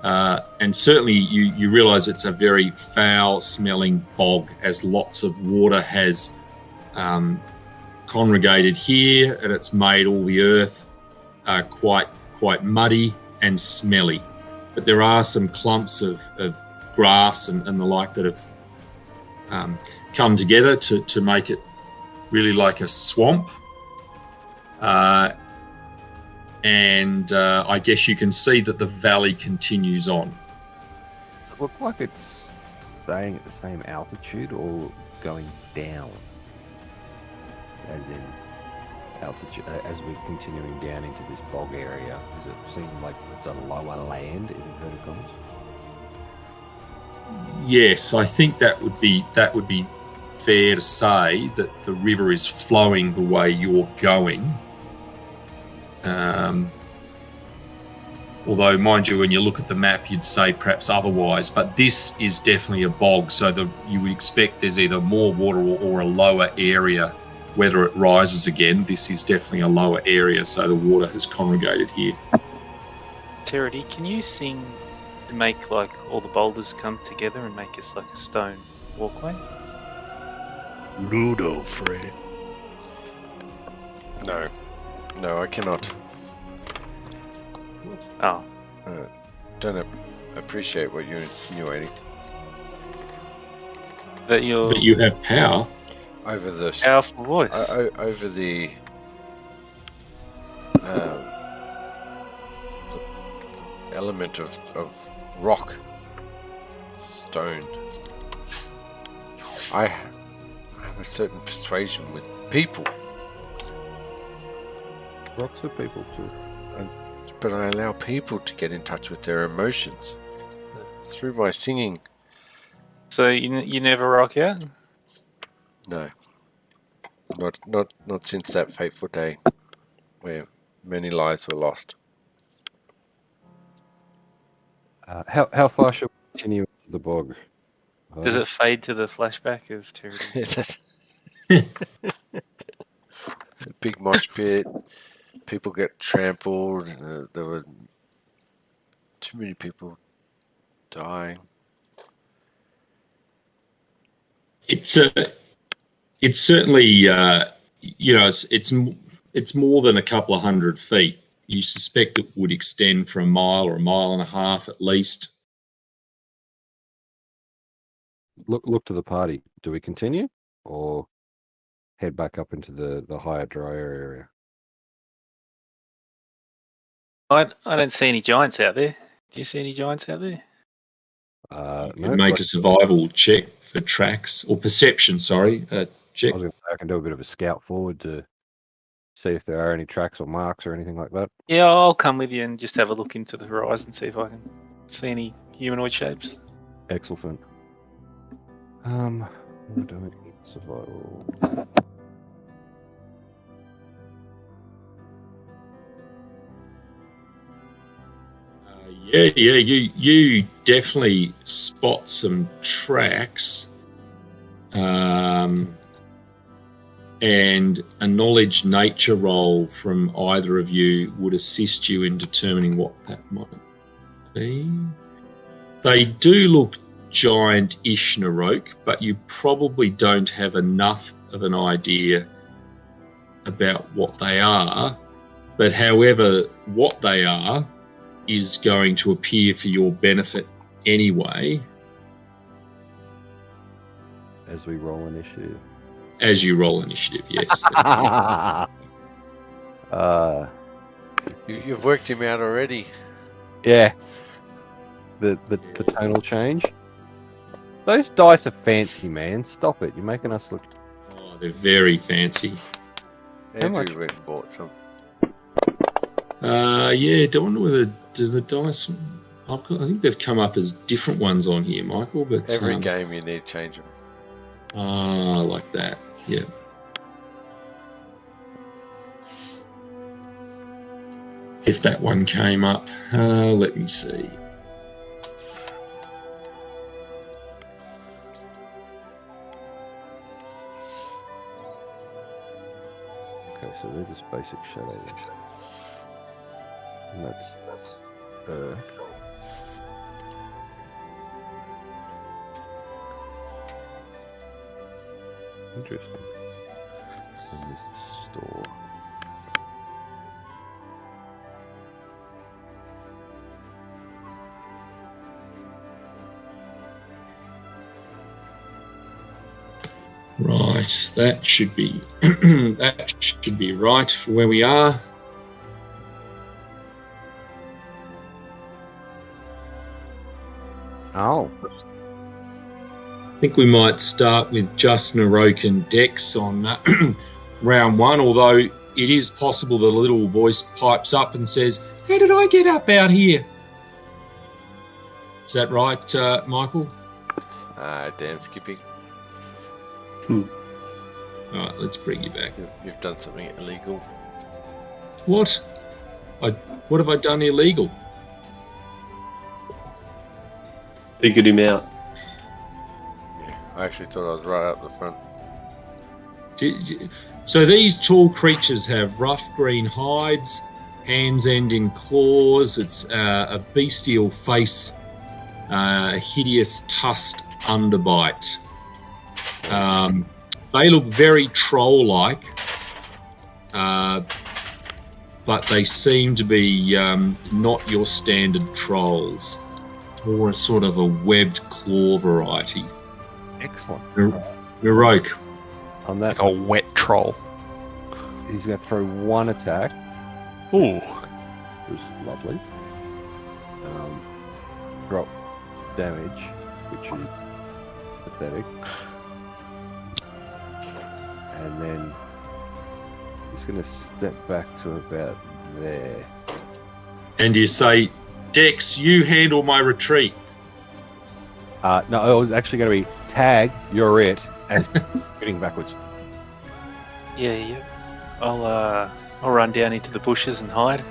and certainly you realise it's a very foul-smelling bog, as lots of water has congregated here, and it's made all the earth quite muddy and smelly. But there are some clumps of grass and the like that have come together to make it really like a swamp. And I guess you can see that the valley continues on. Does it look like it's staying at the same altitude or going down? As in altitude, as we're continuing down into this bog area, does it seem like it's a lower land in inverted commas? Yes, I think that would be fair to say that the river is flowing the way you're going. Although, mind you, when you look at the map, you'd say perhaps otherwise. But this is definitely a bog, so you would expect there's either more water or a lower area. Whether it rises again, this is definitely a lower area, so the water has congregated here. Terity, can you sing and make like all the boulders come together and make us like a stone walkway? Ludo, Fred. No, I cannot. Oh, Don't appreciate what you're insinuating. that you're That you have power. Over the powerful voice. over the element of rock, stone. I have a certain persuasion with people, Rocks are people too. but I allow people to get in touch with their emotions through my singing. So you never rock out? No, not since that fateful day where many lives were lost. How far should we continue into the bog? Does it fade to the flashback of Terity? A big mosh pit. People get trampled. There were too many people dying. It's certainly it's more than a couple of 100 feet. You suspect it would extend for a mile or a mile and a half at least. Look to the party. Do we continue or head back up into the higher dry area. I don't see any giants out there. Do you see any giants out there? No, Make but a survival check for tracks or perception. Sorry, check. I can do a bit of a scout forward to see if there are any tracks or marks or anything like that. Yeah, I'll come with you and just have a look into the horizon, see if I can see any humanoid shapes. Excellent. We're doing survival. Yeah, you definitely spot some tracks, and a knowledge nature roll from either of you would assist you in determining what that might be. They do look giant-ish, Narok, but you probably don't have enough of an idea about what they are. But however, what they are is going to appear for your benefit anyway. As we roll initiative. As you roll initiative, yes. You've worked him out already. Yeah. The tonal change. Those dice are fancy, man. Stop it. You're making us look. Oh, they're very fancy. Andrew went and bought some. Yeah, don't wonder whether the dice. I think they've come up as different ones on here, Michael. But Every game you need to change them. Like that. Yeah. If that one came up, let me see. Okay, so they're just basic shadow. And that's interesting. And this is store. Right, that should be that should be right for where we are. Oh. I think we might start with just Narok and Dex on round one, although it is possible that a little voice pipes up and says, "How did I get up out here?" Is that right, Michael? Damn skipping. All right, let's bring you back. You've done something illegal. What? What have I done illegal? Figured him out. Yeah, I actually thought I was right up the front. So these tall creatures have rough green hides, hands end in claws. It's a bestial face, hideous tusked underbite. They look very troll-like, but they seem to be not your standard trolls, or a sort of a webbed claw variety. Excellent. Narok. On that, Like a wet troll. he's going to throw one attack. Ooh. Which is lovely. Drop damage, which is pathetic. And then he's going to step back to about there. And you say, Dex, you handle my retreat. No, it was actually going to be tag, you're it, as getting backwards. Yeah. I'll run down into the bushes and hide.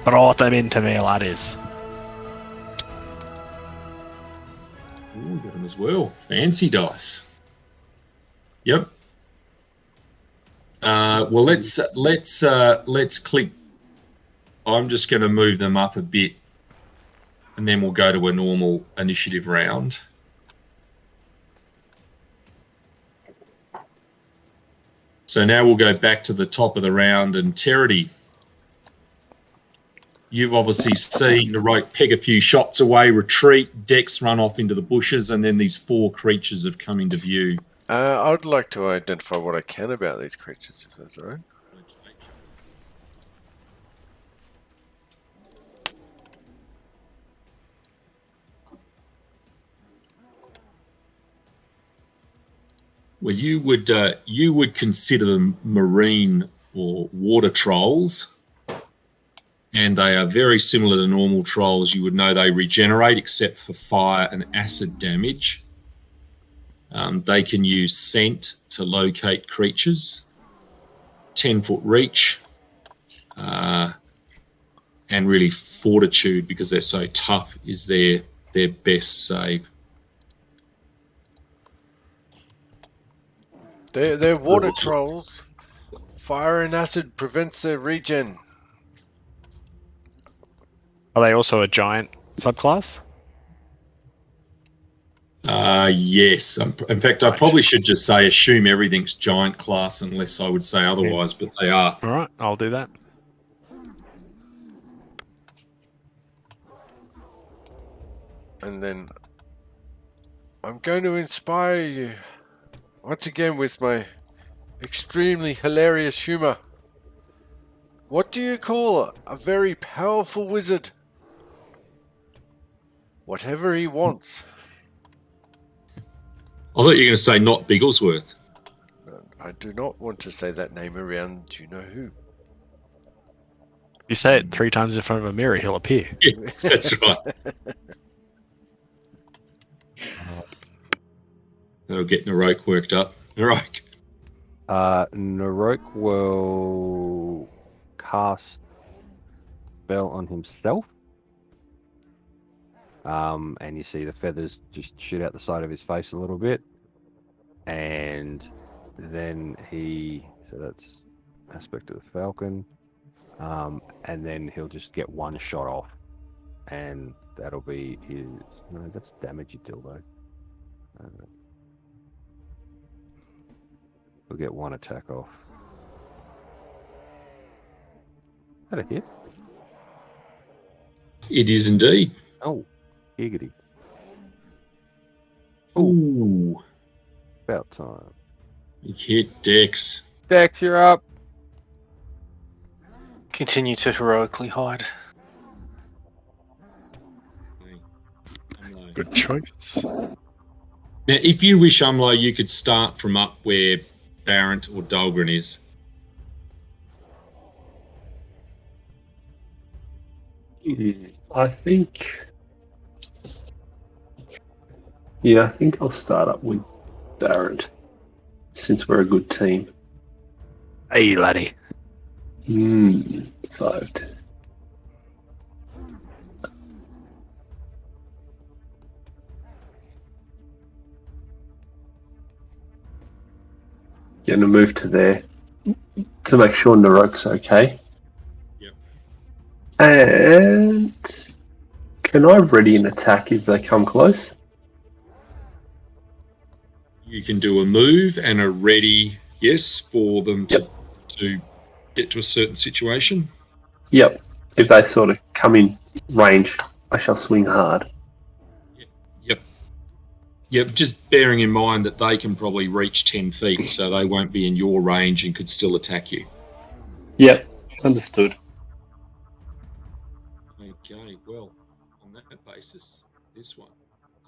Brought them into me, laddies. Ooh, got them as well. Fancy dice. Yep. Well, let's click. I'm just going to move them up a bit, and then we'll go to a normal initiative round. So now we'll go back to the top of the round, and Terity, You've obviously seen the rope peg a few shots away, retreat, Dex run off into the bushes, and then these 4 creatures have come into view. I would like to identify what I can about these creatures, if that's all right. Well, you would consider them marine or water trolls, and they are very similar to normal trolls. You would know they regenerate except for fire and acid damage. They can use scent to locate creatures, 10-foot reach, and really fortitude, because they're so tough, is their best save. They're water trolls. Fire and acid prevents their regen. Are they also a giant subclass? Yes. In fact, I probably should just say assume everything's giant class unless I would say otherwise, but they are. All right, I'll do that. And then I'm going to inspire you once again with my extremely hilarious humor. What do you call a very powerful wizard? Whatever he wants. I thought you were going to say not Bigglesworth. I do not want to say that name around you know who. You say it 3 times in front of a mirror, he'll appear. Yeah, that's right. That'll get Narok worked up. Narok. Narok will cast spell on himself. And you see the feathers just shoot out the side of his face a little bit. And then so that's aspect of the falcon. And then he'll just get 1 shot off. And that'll be his... No, that's damage you deal though. He'll get 1 attack off. Is that a hit? It is indeed. Oh, giggity. Ooh. About time. Big hit, Dex. Dex, you're up. Continue to heroically hide. Good choice. Now, if you wish, Umlo, you could start from up where Barrent or Dahlgren is. I think... Yeah, I think I'll start up with Barrett, since we're a good team. Hey, laddie. 5. Going to move to there to make sure Narok's okay. Yep. And can I ready an attack if they come close? You can do a move and a ready, yes, for them to get to a certain situation. Yep. If they sort of come in range, I shall swing hard. Yep, just bearing in mind that they can probably reach 10 feet, so they won't be in your range and could still attack you. Yep, understood. Okay, well, on that basis, this one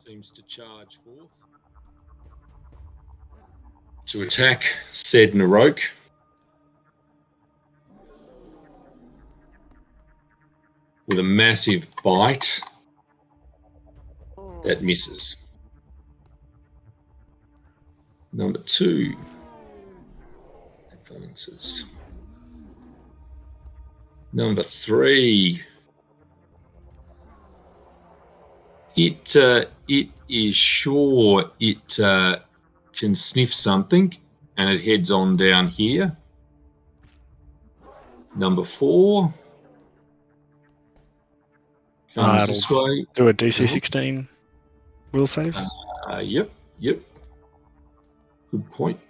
seems to charge forth to attack said Narok. With a massive bite that misses. Number 2 advances. Number 3. It is sure it can sniff something, and it heads on down here. Number 4 comes this way. Do a DC 16 will save. Yep. Good point.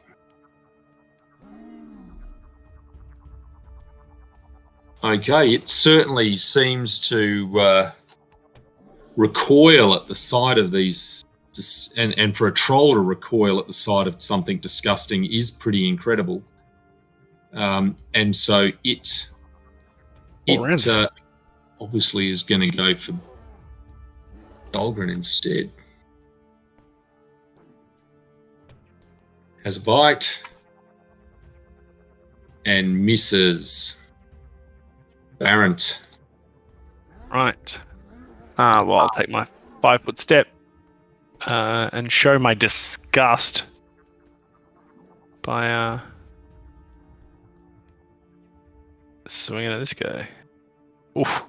Okay, it certainly seems to recoil at the sight of these, and for a troll to recoil at the sight of something disgusting is pretty incredible. And so it obviously is going to go for Dahlgren instead. Has a bite and misses. Barrent. Right. Well, I'll take my 5-foot step and show my disgust by swinging at this guy. Oof.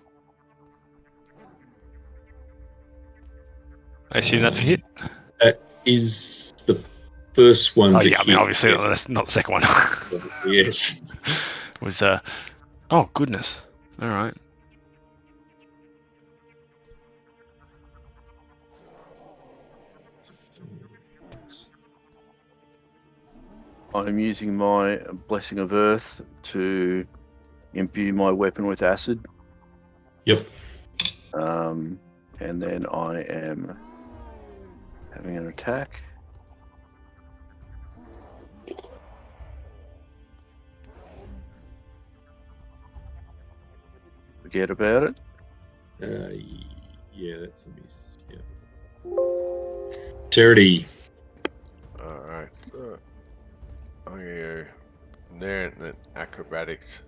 I assume that's a hit. That is the first one's a I mean, hit. obviously not the second one. Yes. It was oh goodness. All right. I'm using my Blessing of Earth to imbue my weapon with acid. Yep. And then I am having an attack. Forget about it. Yeah, that's a miss. Yeah. Charity. Alright, so I'm going to go from there and then acrobatics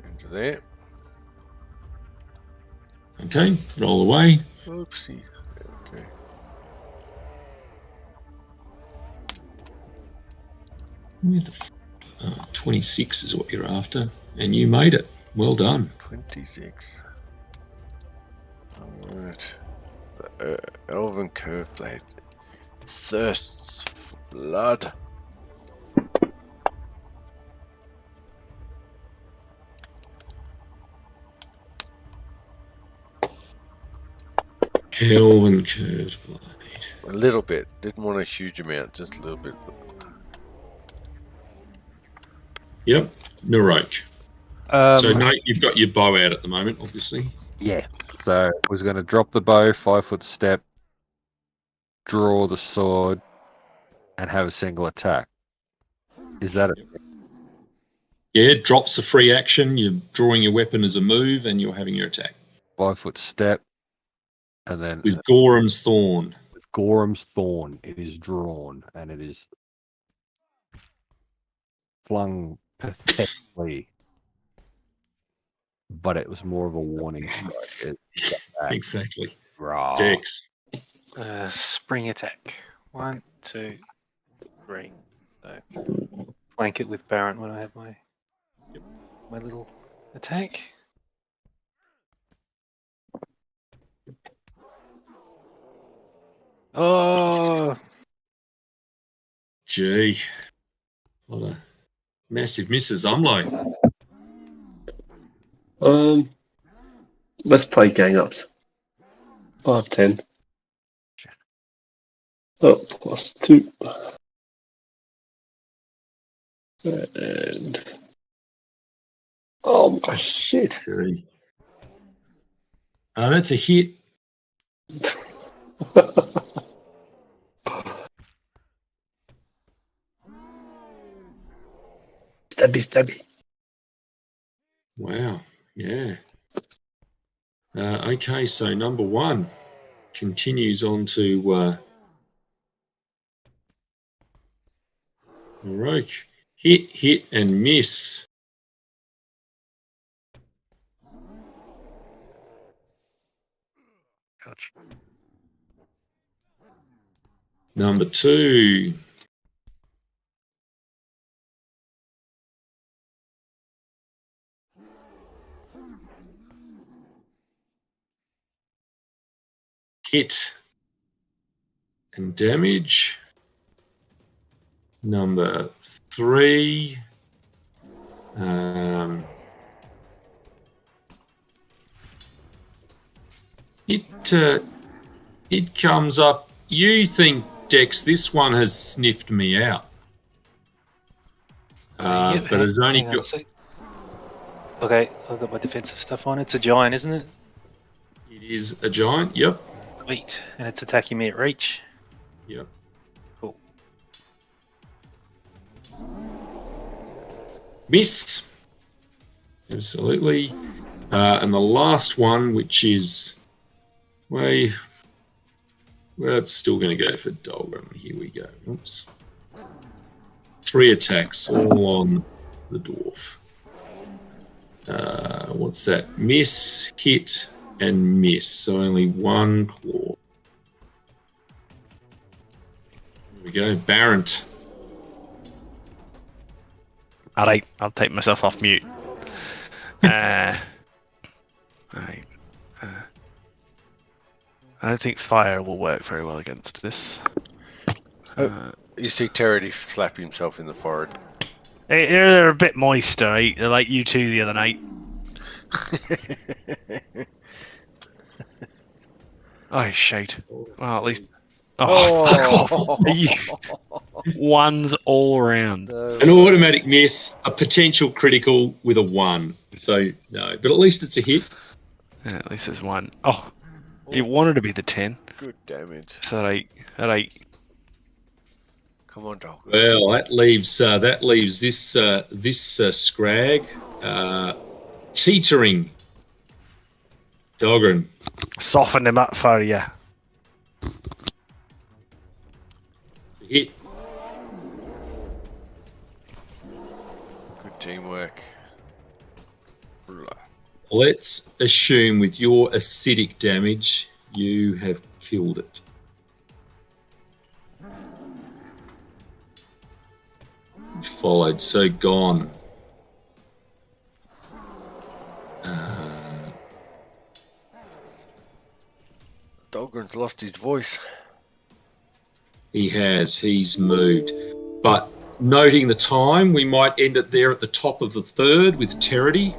into there. Okay, roll away. Oopsie. Okay. Where the 26 is what you're after, and you made it. Well done. 26. Alright. The Elven Curve Blade thirsts for blood. Elven curved blade. A little bit. Didn't want a huge amount, just a little bit. Yep, Narok. Um, So, Nate, you've got your bow out at the moment, obviously. Yeah. So was going to drop the bow, 5-foot step, draw the sword, and have a single attack. Is that it? Yeah, it drops a free action. You're drawing your weapon as a move, and you're having your attack. 5-foot step, and then With Gorham's Thorn. with Gorham's Thorn, it is drawn, and it is flung pathetically. But it was more of a warning strike. Exactly. Rah. Dex. Spring attack. 1, 2, 3. So flank it with Barrent when I have my little attack. Oh, Gee. A lot of massive misses. I'm like, Let's play gang ups. 5, 10. Oh, +2. And oh my shit! gee. That's a hit. Stabby. Wow. Yeah. Okay, so number 1 continues on to Roke. Hit, and miss. Ouch. Number 2. Hit and damage. Number 3. It comes up. You think, Dex, this one has sniffed me out. But it's only hang on a got. sec. Okay, I've got my defensive stuff on. It's a giant, isn't it? It is a giant. Yep. Sweet. And it's attacking me at reach. Yep. Cool. Miss. Absolutely. And the last one, which is well, it's still going to go for Dolgrim. Here we go. Oops. 3 attacks, all on the dwarf. What's that? Miss, hit, and miss. So only 1 claw. Here we go. Barrent. Alright, I'll take myself off mute. Right. I don't think fire will work very well against this. You see Terry slap himself in the forehead. They're a bit moist, right? They're like you two the other night. Oh, shite. Well, at least... Oh, fuck off. Ones all around. An automatic miss, a potential critical with a 1. So, no. But at least it's a hit. Yeah, at least there's 1. Oh, it wanted to be the 10. Good damage. So that 8. Come on, dog. Well, that leaves this scrag teetering. Dolgrim. Soften him up for you. Hit. Good teamwork. Let's assume with your acidic damage, you have killed it. Followed, so gone. Dolgren's lost his voice. He has. He's moved. But noting the time, we might end it there at the top of the 3rd with Terity.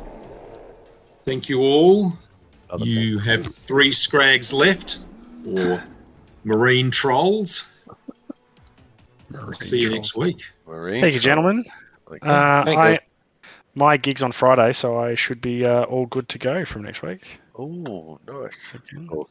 Thank you all. You have 3 scrags left, or marine trolls. See you next week. Thank you, gentlemen. My gig's on Friday, so I should be all good to go from next week. Oh, nice. Awesome.